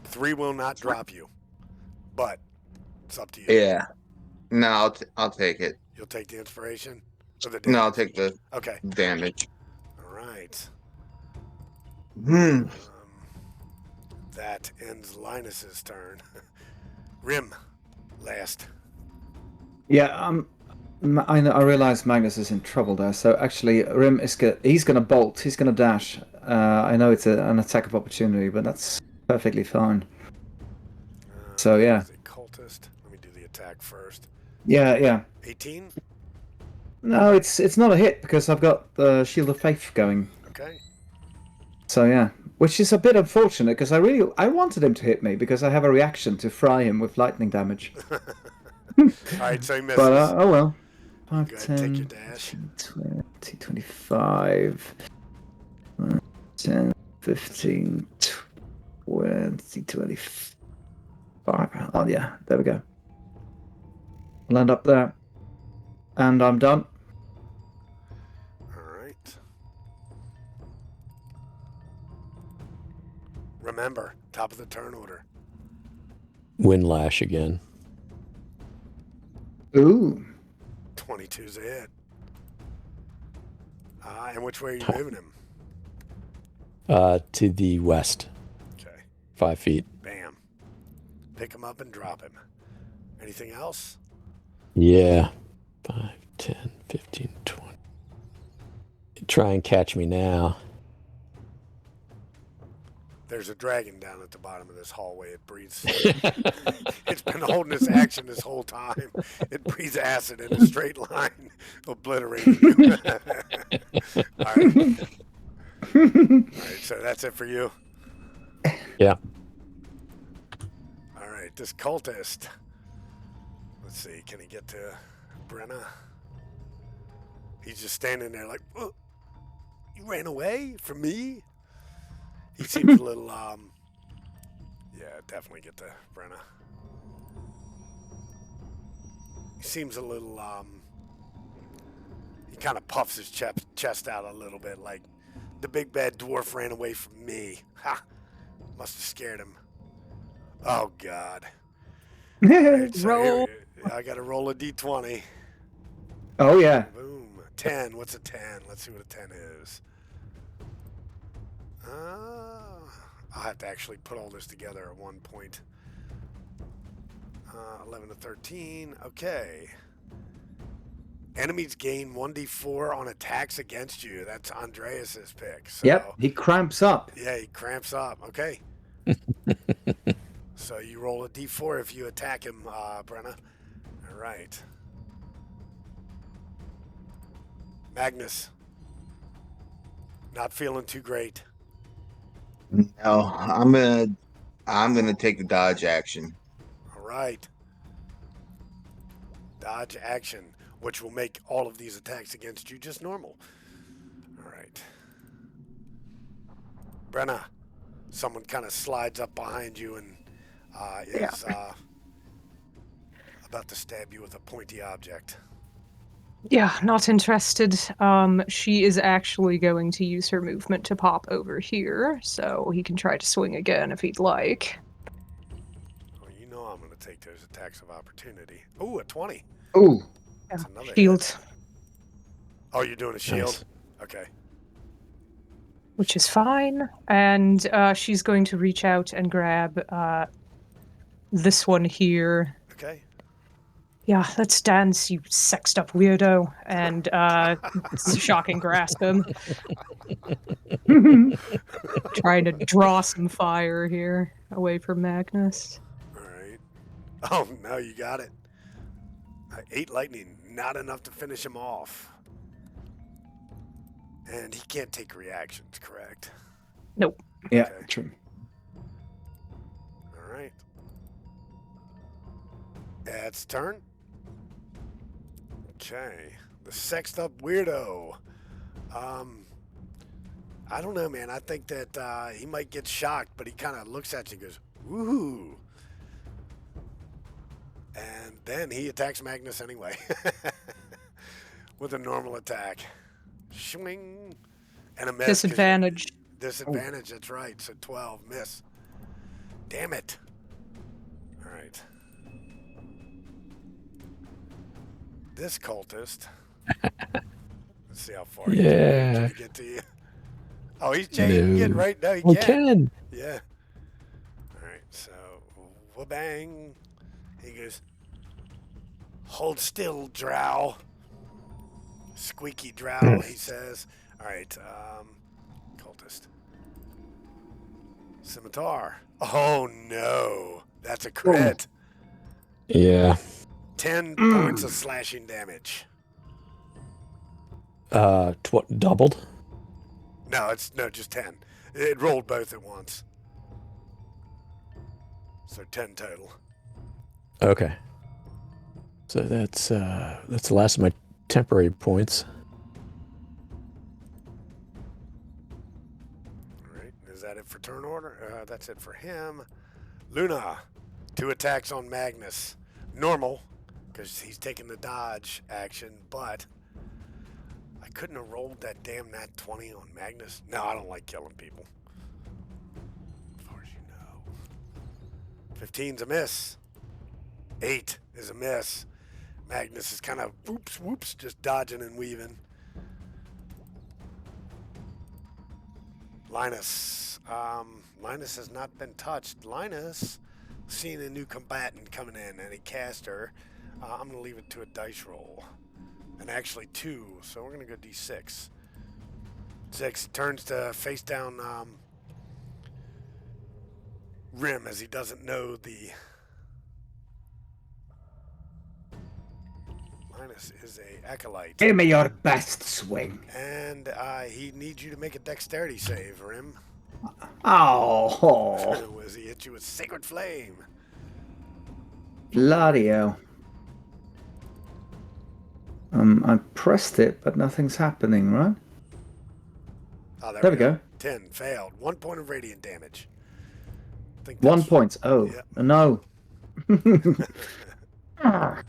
3 will not drop you, but it's up to you. Yeah. No, I'll take it. You'll take the inspiration? Or the damage? No, I'll take the damage. All right. Hmm. That ends Linus's turn. Rhym, last. Yeah, I realize Magnus is in trouble there. So actually, Rhym is he's going to bolt. He's going to dash. I know it's an attack of opportunity, but that's perfectly fine. So yeah. Cultist. Let me do the attack first. Yeah. 18. No, it's not a hit because I've got the Shield of Faith going. Okay. So yeah, which is a bit unfortunate because I wanted him to hit me because I have a reaction to fry him with lightning damage. All right, so he misses. But oh well. 5, Go ahead, 10, take your dash. 20, 25, 10, 15, 20, 25. Oh yeah, there we go. Land up there. And I'm done. Remember, top of the turn order. Windlash again. Ooh. 22's a hit. And which way are you moving him? To the west. Okay. 5 feet. Bam. Pick him up and drop him. Anything else? Yeah. 5, 10, 15, 20. Try and catch me now. There's a dragon down at the bottom of this hallway. It breathes. It's been holding its action this whole time. It breathes acid in a straight line, obliterating you. All right. All right, so that's it for you. Yeah. All right, this cultist. Let's see, can he get to Brenne? He's just standing there like, oh, you ran away from me? He seems a little, yeah, definitely get to Brenne. He seems a little, he kind of puffs his chest out a little bit like, the big bad dwarf ran away from me. Ha! Must have scared him. Oh, God. All right, so Roll. I got to roll a d20. Oh, yeah. Boom. 10. What's a 10? Let's see what a 10 is. I'll have to actually put all this together at one point. 11 to 13. Okay. Enemies gain 1d4 on attacks against you. That's Andreas's pick. So, Yep, he cramps up. yeah, he cramps up. Okay. So you roll a d4 if you attack him, Brenne. All right. Magnus. Not feeling too great. No, I'm gonna take the dodge action. All right. Dodge action, which will make all of these attacks against you just normal. All right. Brenne, someone kind of slides up behind you and is about to stab you with a pointy object. Yeah, not interested. She is actually going to use her movement to pop over here, so he can try to swing again if he'd like. Well, you know I'm going to take those attacks of opportunity. Ooh, a 20. Ooh. That's another Shield, hit. Oh, you're doing a shield? Nice. Okay. which is fine. And she's going to reach out and grab this one here. Okay. Yeah, let's dance, you sexed up weirdo. And shocking grasp him. Trying to draw some fire here away from Magnus. All right. Oh, no, you got it. 8 lightning, not enough to finish him off. And he can't take reactions, correct? Nope. Yeah, Okay. true. All right. That's turn. Okay. The sexed up weirdo. I don't know, man. I think that he might get shocked, but he kind of looks at you and goes, woohoo. And then he attacks Magnus anyway. With a normal attack. Swing. And a miss. Disadvantage. Disadvantage, that's right. So 12, miss. Damn it. All right. This cultist. Let's see how far he can get to you. Oh, he's changing right now. He We can. can. Yeah. All right. So, wha-bang. He goes, hold still, drow. Squeaky drow, he says. All right. Cultist. Scimitar. Oh, no. That's a crit. Yeah. 10 points of slashing damage. Doubled? No, just 10. It rolled both at once. So 10 total. Okay. So that's the last of my temporary points. All right. Is that it for turn order? That's it for him. Luna. 2 attacks on Magnus. Normal, because he's taking the dodge action, but I couldn't have rolled that damn nat 20 on Magnus. No, I don't like killing people. 15's a miss. 8 is a miss. Magnus is kind of whoops, just dodging and weaving. Linus. Linus has not been touched. Linus, seeing a new combatant coming in, and he cast her. I'm going to leave it to a dice roll. And actually 2, so we're going to go D6. 6 turns to face down Rhym as he doesn't know the... Linus is a acolyte. Give me your best swing. And he needs you to make a dexterity save, Rhym. Oh, As he hits you with Sacred Flame. bloody hell. I pressed it, but nothing's happening, right? Oh, There we go. 10, failed. 1 point of radiant damage. I think 1 that's- point. Oh, Yep. no. All right.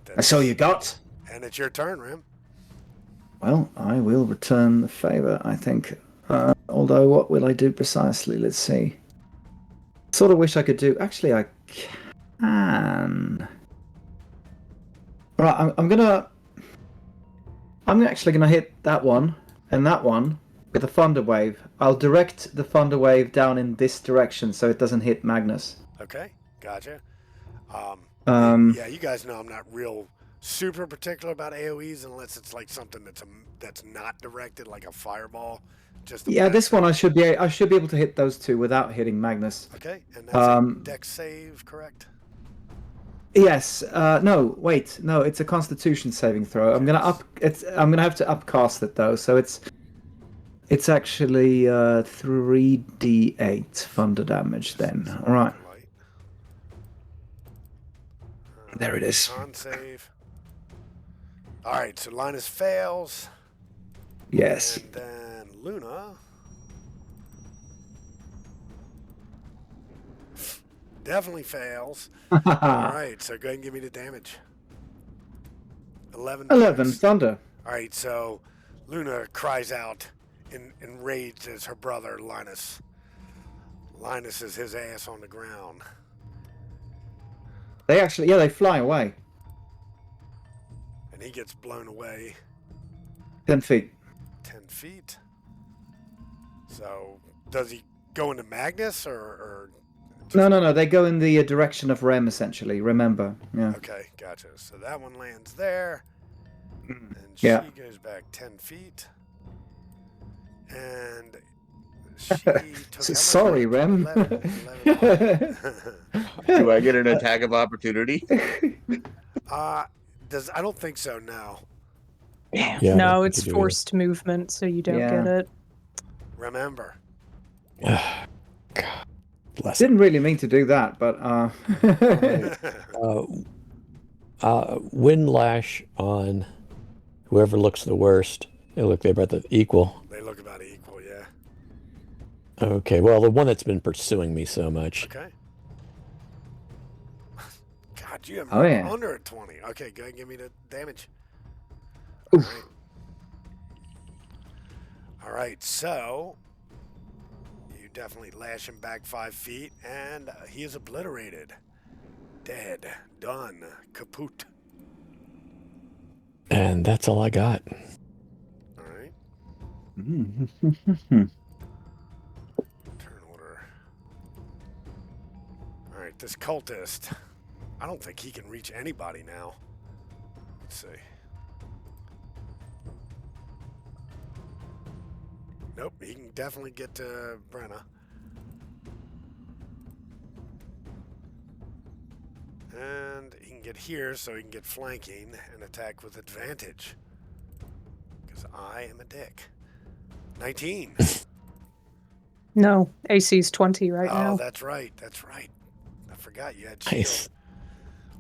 That's all you got? And it's your turn, Rhym. Well, I will return the favour, I think. Although, what will I do precisely? Let's see. Sort of wish I could do... Actually, I can. Right, I'm actually gonna hit that one and that one with a thunder wave. I'll direct the thunder wave down in this direction so it doesn't hit Magnus. Okay, gotcha. Um, Yeah, you guys know I'm not real super particular about AoEs unless it's like something that's not directed, like a fireball. Just a Yeah, blast. this one I should be able to hit those two without hitting Magnus. Okay, and that's a dex save, correct? Yes. No. Wait. No. It's a Constitution saving throw. I'm gonna have to upcast it though. So it's actually 3d8 thunder damage then. All right. There it is. Con save. All right, so Linus fails. Yes. And then Luna. Definitely fails. All right, so go ahead and give me the damage. 11. 11 points. thunder. All right, so Luna cries out in rage as her brother Linus. Linus is his ass on the ground. They fly away. And he gets blown away 10 feet. 10 feet. So does he go into Magnus or No. They go in the direction of Rem essentially. Remember. Yeah. Okay, gotcha. So that one lands there. And Yeah. she goes back 10 feet. And she took how much Sorry, damage? Rem. 11. Do I get an attack of opportunity? I don't think so, no. Yeah, I No, don't think it's you do forced movement, so you don't Yeah. get it. Remember. either. God bless it. Didn't really mean to do that, but Wind lash on whoever looks the worst. They look about the equal. They look about equal, yeah. Okay, well, the one that's been pursuing me so much. Okay. God, you have Oh, yeah. under a 20. Okay, go ahead and give me the damage. Oof. All right, so you definitely lash him back 5 feet, and he is obliterated. Dead. Done. Kaput. And that's all I got. All right. Mm. Turn order. All right, this cultist. I don't think he can reach anybody now. Let's see. Nope, he can definitely get to Brenne. And he can get here, so he can get flanking and attack with advantage. Because I am a dick. 19. No, AC's 20 right Oh, now. that's right. That's right. I forgot you had shield. Nice.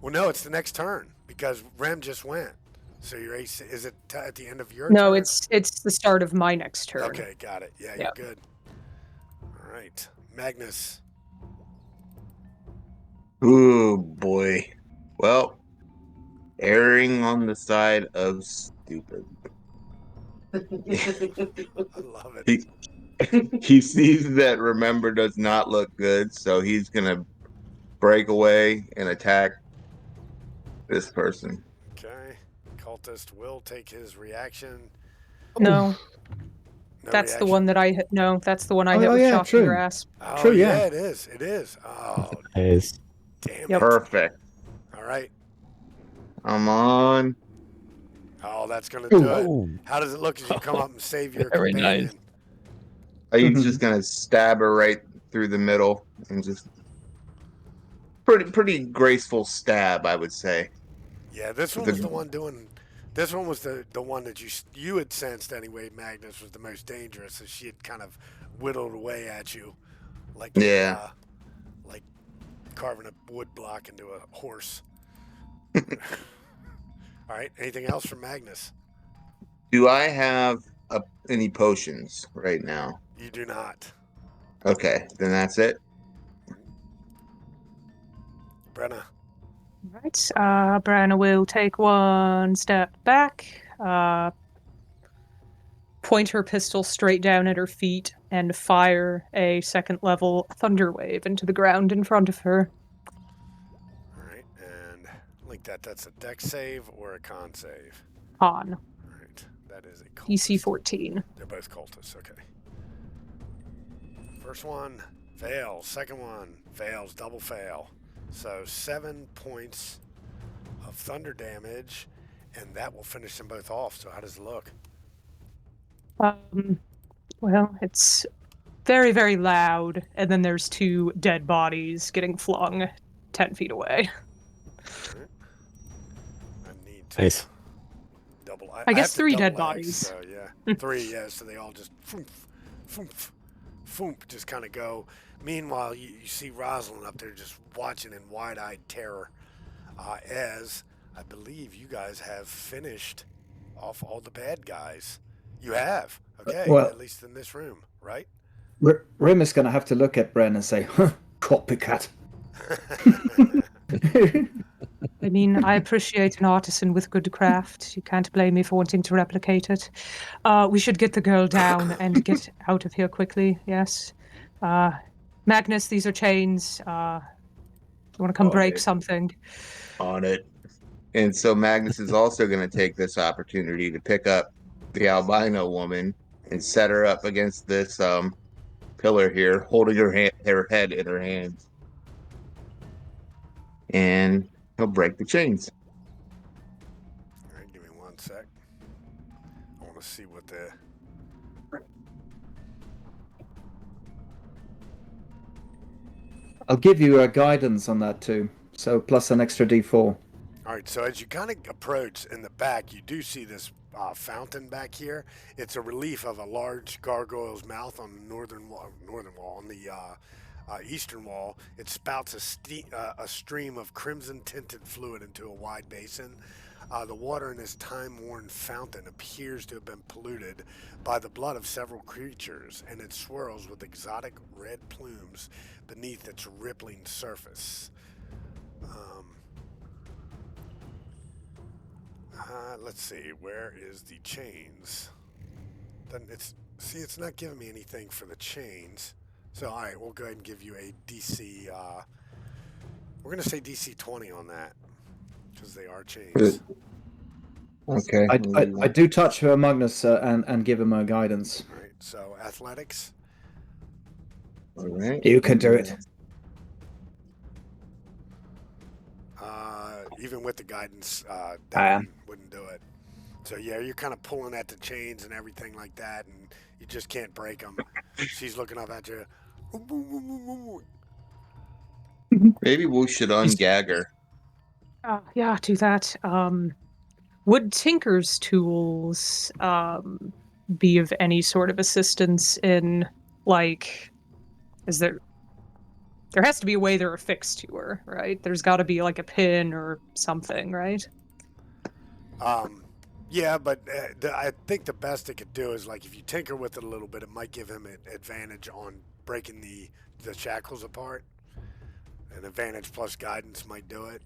Well, no, it's the next turn because Rem just went. So your AC is it at the end of your No, turn? it's the start of my next turn. Okay, got it. Yeah, Yep. you're good. All right, Magnus. Ooh, boy. Well, erring on the side of stupid. I love it. He sees that Remember does not look good, so he's gonna break away and attack this person. Okay. Cultist will take his reaction. No, No that's the reaction. one that I hit. No, that's the one I Oh, hit oh with yeah, shocking true. grasp. Oh, True, yeah, yeah. it is. It is. Oh, Nice. damn Yep. it. Perfect. All right. I'm on. Oh, that's going to Ooh. do it. Oh, How does it look as you come up and save your very companion? nice. He's just gonna stab her right through the middle and just pretty graceful stab, I would say. Yeah, this one The- was the one doing. This one was the one that you had sensed anyway. Magnus was the most dangerous, as she had kind of whittled away at you, like Yeah. like carving a wood block into a horse. All right. Anything else from Magnus? Do I have any potions right now? You do not. Okay, then that's it. Brenna. Right. Brenne will take one step back, point her pistol straight down at her feet, and fire a second level thunder wave into the ground in front of her. All right, and link that. That's a dex save or a con save. On All right, that is a cultist. DC 14. They're both cultists. Okay. First one fails. Second one fails. Double fail. So 7 points of thunder damage, and that will finish them both off. So how does it look? Well, it's very, very loud, and then there's two dead bodies getting flung 10 feet away. All right. I need to Nice. double. I guess have to 3 double dead X, bodies. So yeah, 3. Yeah, so they all just foomp, foomp, foomp, just kind of go. Meanwhile, you see Rosalind up there just watching in wide-eyed terror, as I believe you guys have finished off all the bad guys. You have, okay, Well- at least in this room, right? Rhym is going to have to look at Brenne and say, huh, copycat. I mean, I appreciate an artisan with good craft. You can't blame me for wanting to replicate it. We should get the girl down and get out of here quickly, yes. Magnus, these are chains. You want to come break Okay. something? On it. And so Magnus is also going to take this opportunity to pick up the albino woman and set her up against this pillar here, holding her head in her hands. And he'll break the chains. All right, give me 1 sec. I want to see what the. I'll give you a guidance on that too. So plus an extra D4. All right, so as you kind of approach in the back, you do see this fountain back here. It's a relief of a large gargoyle's mouth on the northern wall, on the eastern wall. It spouts a stream of crimson-tinted fluid into a wide basin. The water in this time-worn fountain appears to have been polluted by the blood of several creatures, and it swirls with exotic red plumes beneath its rippling surface. Let's see, where is the chains? It's not giving me anything for the chains. So, all right, we'll go ahead and give you a DC. We're going to say DC 20 on that because they are chains. Okay. I do touch her Magnus and give him a guidance. All right, so athletics. All right. You can do it. Even with the guidance, I that am. wouldn't do it. So yeah, you're kind of pulling at the chains and everything like that, and you just can't break them. She's looking up at you. Maybe we should ungag her. Yeah, do that. Would Tinker's tools be of any sort of assistance in, like, is there has to be a way they're affixed to her, right? There's got to be like a pin or something, right? Yeah, but I think the best it could do is, like, if you tinker with it a little bit, it might give him an advantage on breaking the shackles apart. An advantage plus guidance might do it.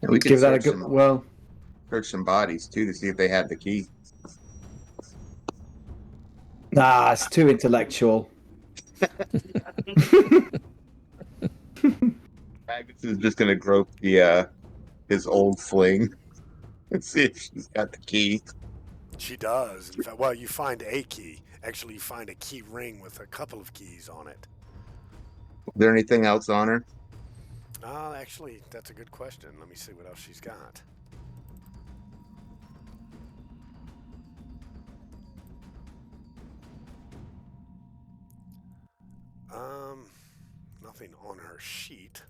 And we Give could that a good. Well, search some bodies too to see if they have the key. Nah, it's too intellectual. Magnus is just gonna grope the his old fling and see if she's got the key. She does. In fact, well, you find a key. Actually, you find a key ring with a couple of keys on it. Is there anything else on her? Actually, that's a good question. Let me see what else she's got. Nothing on her sheet.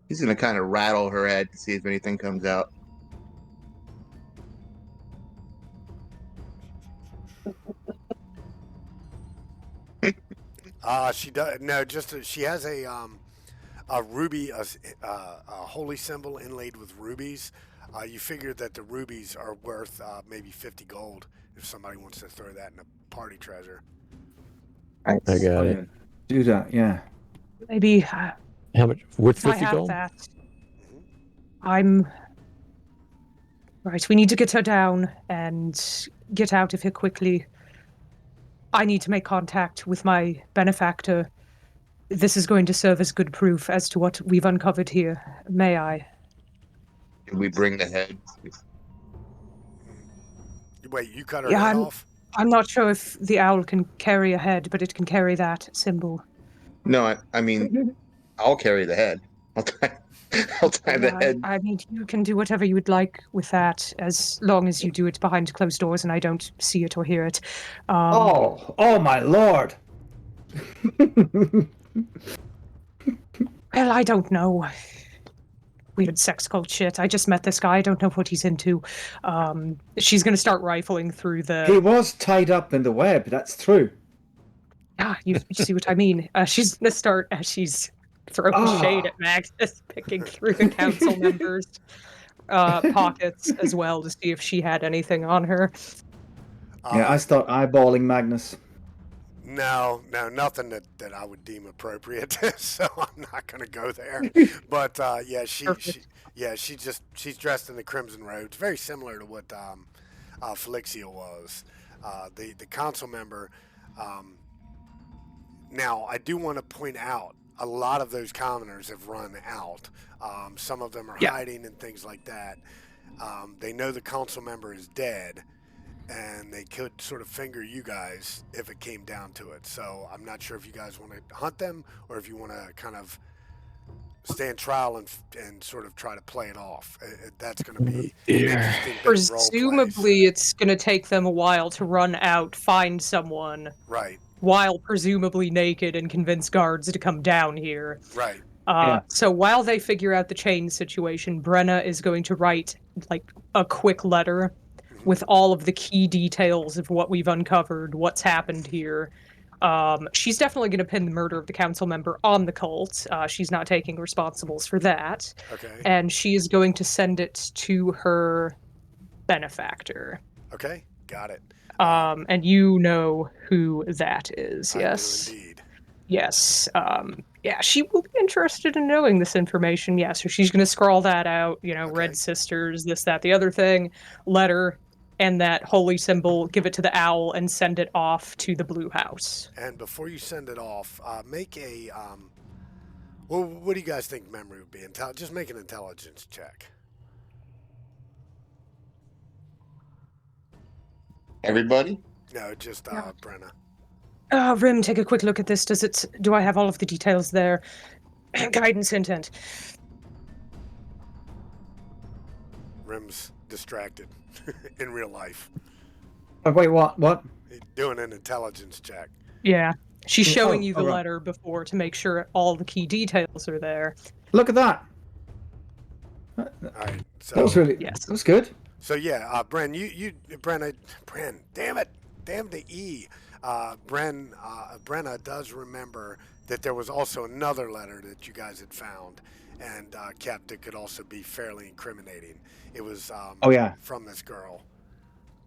He's gonna kind of rattle her head to see if anything comes out. She does no. She has a ruby, a holy symbol inlaid with rubies. You figure that the rubies are worth maybe 50 gold if somebody wants to throw that in a party treasure. I got it. Do that, yeah. Maybe How much? Worth if I 50 have gold? that. I'm right. We need to get her down and get out of here quickly. I need to make contact with my benefactor. This is going to serve as good proof as to what we've uncovered here. May I? Can we bring the head? Wait, you cut her Yeah, head off? I'm not sure if the owl can carry a head, but it can carry that symbol. No, I mean, I'll carry the head. I'll tie, I'll tie the head. I mean, you can do whatever you would like with that, as long as you do it behind closed doors and I don't see it or hear it. Oh my lord! Well, I don't know. Weird sex cult shit. I just met this guy. I don't know what he's into. She's going to start rifling through the... He was tied up in the web, that's true. Ah, you see what I mean? She's going to start, as she's throwing shade at Magnus, picking through the council members' pockets as well to see if she had anything on her. Yeah, I start eyeballing Magnus. No, nothing that I would deem appropriate. So I'm not going to go there. But yeah, she's dressed in the crimson robes, very similar to what Felixia was. The council member. Now, I do want to point out a lot of those commoners have run out. Some of them are hiding and things like that. They know the council member is dead, and they could sort of finger you guys if it came down to it. So I'm not sure if you guys want to hunt them or if you want to kind of stand trial and sort of try to play it off. That's going to be an interesting bit of role play. Presumably, it's going to take them a while to run out, find someone. Right. While presumably naked and convince guards to come down here. Right. So while they figure out the chain situation, Brenne is going to write like a quick letter with all of the key details of what we've uncovered, what's happened here. She's definitely going to pin the murder of the council member on the cult. She's not taking responsibles for that. Okay. And she is going to send it to her benefactor. Okay. Got it. And you know who that is, yes? I do indeed. Yes. Yeah, she will be interested in knowing this information. Yeah, so she's going to scrawl that out, Red Sisters, this, that, the other thing, letter, and that holy symbol, give it to the owl, and send it off to the Blue House. And before you send it off, make a... well, what do you guys think memory would be? Just make an intelligence check. Everybody? No, just Brenne. Rhym, take a quick look at this. Do I have all of the details there? Guidance intent. Rhym's distracted in real life. Oh, wait, what? He's doing an intelligence check. Yeah. She's showing you the right. letter before to make sure all the key details are there. Look at that. All right. So, That was really... Yes. That was good. So yeah, Brenne, damn the E. Brenne does remember that there was also another letter that you guys had found, and kept that could also be fairly incriminating. It was from this girl.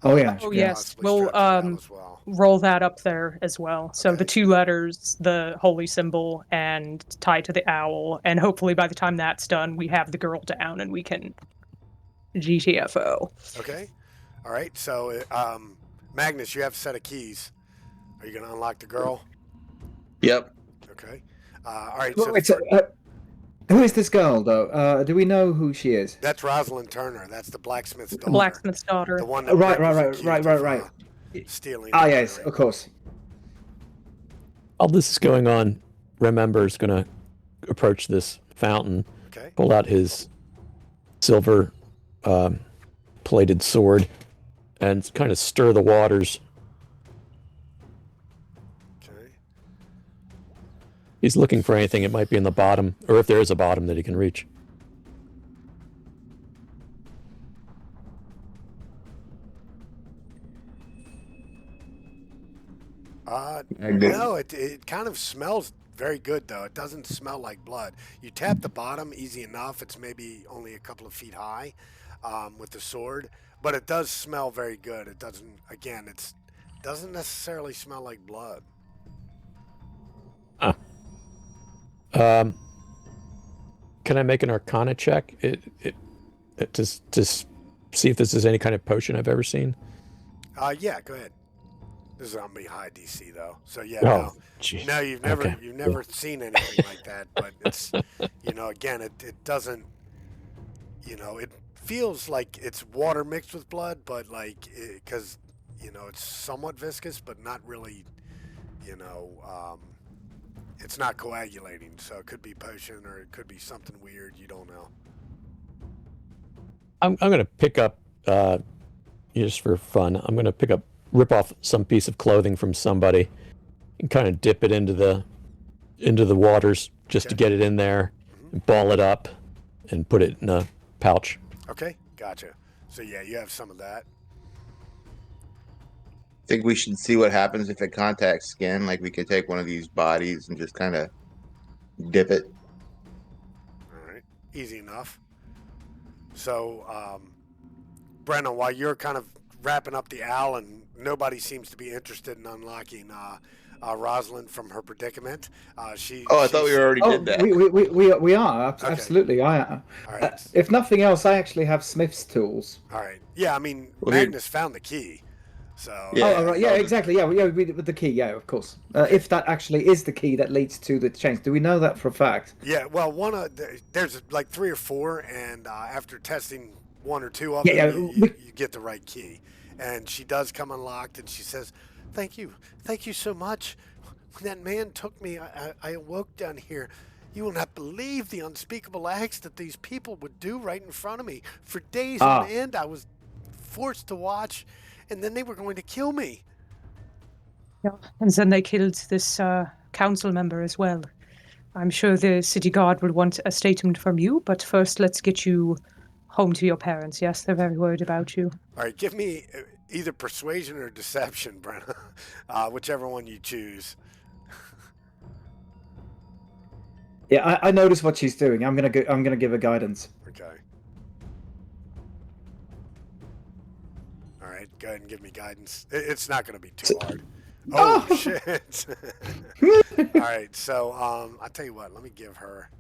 Oh yeah. Oh yes, we'll well. roll that up there as well. So Okay. the two letters, the holy symbol, and tied to the owl, and hopefully by the time that's done, we have the girl down and we can GTFO. Okay. All right. So Magnus, you have a set of keys. Are you going to unlock the girl? Yep. Okay. All right. Wait, who is this girl, though? Do we know who she is? That's Rosalind Turner. That's the blacksmith's daughter. The blacksmith's daughter. The one that Right. stealing. Ah, yes, of course. While this is going on, Rem Ember is going to approach this fountain, Okay. pull out his silver plated sword, and kind of stir the waters. Okay. He's looking for anything. It might be in the bottom, or if there is a bottom that he can reach. No, it kind of smells very good, though. It doesn't smell like blood. You tap the bottom easy enough. It's maybe only a couple of feet high with the sword, but it does smell very good. It doesn't, again, doesn't necessarily smell like blood. Can I make an Arcana check? To see if this is any kind of potion I've ever seen. Yeah, go ahead. This is gonna be high DC though, so yeah. Oh, geez. No, you've never seen anything like that. But it's, again, it doesn't, it feels like it's water mixed with blood, but like because it's somewhat viscous, but not really, it's not coagulating. So it could be potion or it could be something weird. You don't know. I'm gonna pick up, just for fun. I'm gonna rip off some piece of clothing from somebody, and kind of dip it into the waters just to get it in there, and ball it up, and put it in a pouch. Okay, gotcha. So yeah, you have some of that. Think we should see what happens if it contacts skin. Like we could take one of these bodies and just kind of dip it. All right, easy enough. So, Brenne, while you're kind of wrapping up the owl and nobody seems to be interested in unlocking Rosalind from her predicament, I thought we already did that. We are, Okay. absolutely. All right. If nothing else, I actually have Smith's tools. All right. Yeah, I mean, Magnus found the key. So. Yeah. Oh, right. Yeah, exactly. Yeah, with the key. Yeah, of course. If that actually is the key that leads to the change, do we know that for a fact? Yeah. Well, there's like 3 or 4, and after testing 1 or 2 of them, you get the right key. And she does come unlocked, and she says, "Thank you so much. When that man took me, I awoke down here. You will not believe the unspeakable acts that these people would do right in front of me. For days on end, I was forced to watch, and then they were going to kill me." Yeah. And then they killed this council member as well. I'm sure the city guard will want a statement from you, but first let's get you home to your parents. Yes, they're very worried about you. All right, give me either persuasion or deception, Brenne, whichever one you choose. Yeah, I notice what she's doing. I'm gonna give her guidance. Okay. All right, go ahead and give me guidance. It's not going to be too hard. Oh, shit. All right, so I'll tell you what. Let me give her.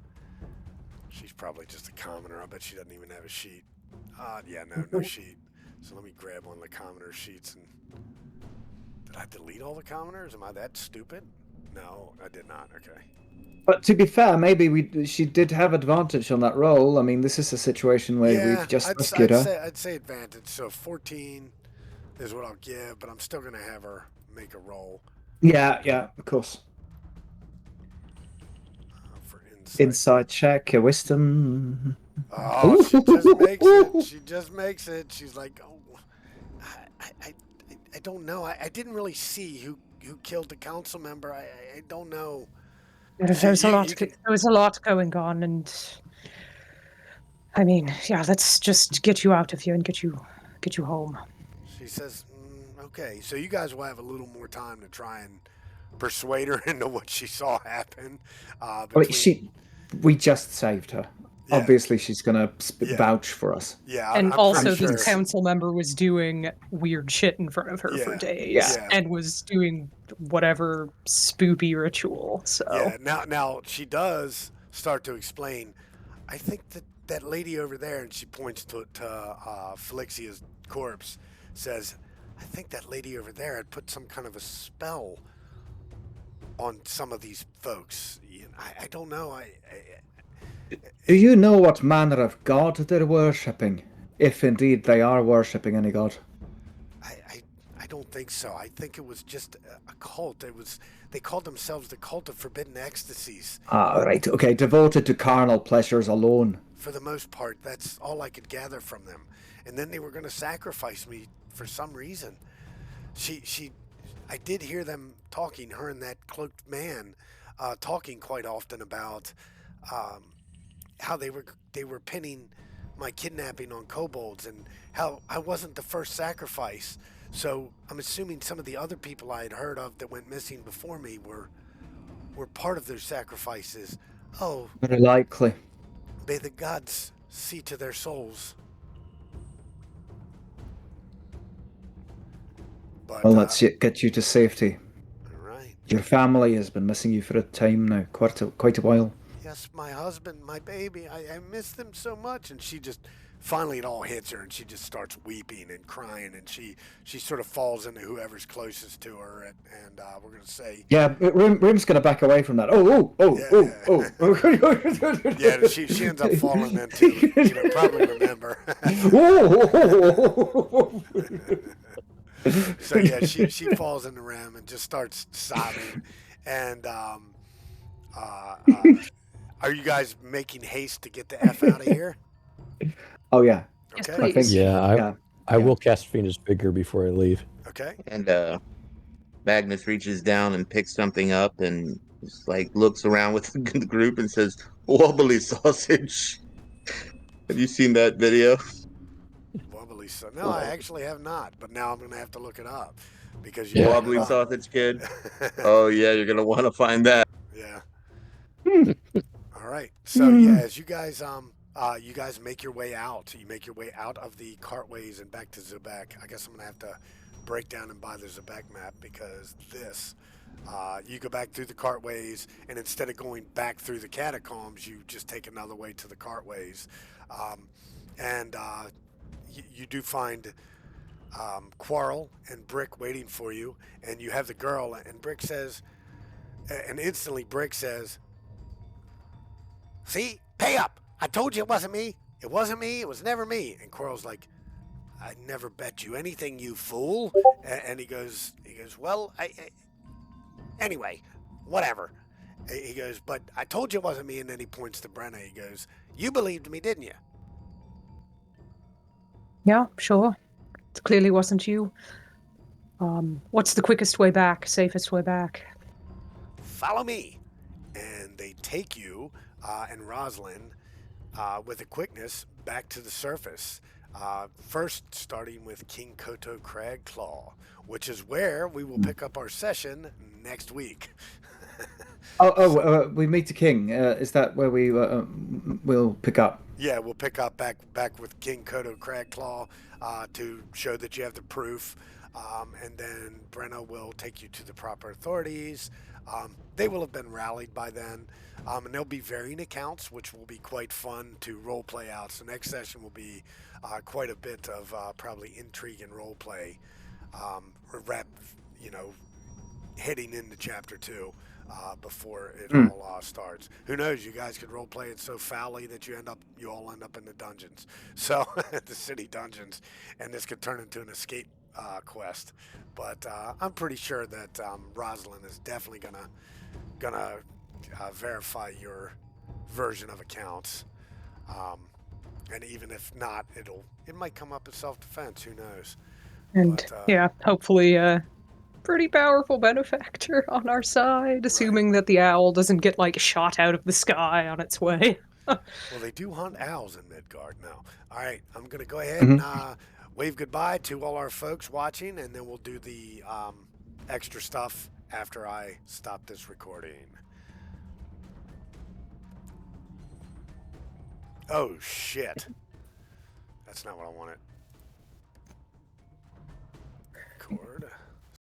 She's probably just a commoner. I bet she doesn't even have a sheet. Yeah, no sheet. So let me grab one of the commoner sheets. And did I delete all the commoners? Am I that stupid? No, I did not. Okay. But to be fair, maybe she did have advantage on that roll. I mean, this is a situation where we've just rescued her. I'd say advantage. So 14 is what I'll give, but I'm still going to have her make a roll. Yeah, of course. For Inside check, a wisdom. Oh, she just makes it. She just makes it. She's like, oh, I don't know. I didn't really see who killed the council member. I don't know. There was a lot going on, and I mean, yeah, let's just get you out of here and get you home. She says, okay, so you guys will have a little more time to try and persuade her into what she saw happen. We just saved her. Yeah. Obviously, she's gonna vouch for us. Yeah, and I'm also this council member was doing weird shit in front of her for days, and was doing whatever spoopy ritual. So now she does start to explain. I think that lady over there, and she points to Felixia's corpse, says, I think that lady over there had put some kind of a spell on some of these folks. I don't know. Do you know what manner of god they're worshipping? If indeed they are worshipping any god. I don't think so. I think it was just a cult. They called themselves the Cult of Forbidden Ecstasies. Ah, right. Okay, devoted to carnal pleasures alone. For the most part, that's all I could gather from them. And then they were going to sacrifice me for some reason. I did hear them talking, her and that cloaked man, talking quite often about how they were pinning my kidnapping on kobolds and how I wasn't the first sacrifice. So I'm assuming some of the other people I had heard of that went missing before me were part of their sacrifices. Oh, Very likely. may the gods see to their souls. But, Well, let's get you to safety. all right. Your family has been missing you for a time now, quite a while. Yes, my husband, my baby, I miss them so much. And she just, finally it all hits her and she just starts weeping and crying and she sort of falls into whoever's closest to her and we're going to say... Yeah, Rhym's going to back away from that. Oh. Yeah, she ends up falling into, probably remember. So yeah, she falls into Rem and just starts sobbing. And are you guys making haste to get the F out of here? Oh yeah. Yes, Okay. please. I think. Yeah, I will cast Fiendish Vigor before I leave. Okay. And Magnus reaches down and picks something up and just like looks around with the group and says, "Wobbly sausage." Have you seen that video? Wobbly sausage. No, I actually have not, but now I'm going to have to look it up because Yeah. Wobbly sausage kid. Oh yeah, you're gonna want to find that. Yeah. All right. So yeah, as you guys make your way out. You make your way out of the cartways and back to Zobek. I guess I'm gonna have to break down and buy the Zobek map because this. You go back through the cartways, and instead of going back through the catacombs, you just take another way to the cartways, and you do find Quarrel and Brick waiting for you, and you have the girl, and Brick says, and instantly Brick says, "See, pay up! I told you it wasn't me. It wasn't me. It was never me." And Quarrel's like, "I never bet you anything, you fool." And he goes, "Well, anyway, whatever." He goes, "But I told you it wasn't me." And then he points to Brenne. He goes, "You believed me, didn't you?" Yeah, sure. It clearly wasn't you. What's the quickest way back, safest way back? "Follow me." And they take you and Rosalind with a quickness back to the surface. First, starting with King Koto Cragclaw, which is where we will pick up our session next week. We meet the king. Is that where we will pick up? Yeah, we'll pick up back with King Koto Cragclaw to show that you have the proof. And then Brenne will take you to the proper authorities. They will have been rallied by then. And there'll be varying accounts, which will be quite fun to role play out. So next session will be quite a bit of probably intrigue and role play. Heading into chapter 2 before it all starts. Who knows? You guys could role play it so foully that you all end up in the dungeons. So the city dungeons, and this could turn into an escape quest. But I'm pretty sure that Rosalind is definitely gonna verify your version of accounts. And even if not, it might come up as self-defense. Who knows? And yeah, hopefully pretty powerful benefactor on our side, assuming that the owl doesn't get like shot out of the sky on its way. Well, they do hunt owls in Midgard now. All right, I'm gonna go ahead and wave goodbye to all our folks watching, and then we'll do the extra stuff after I stop this recording. Oh shit, that's not what I wanted.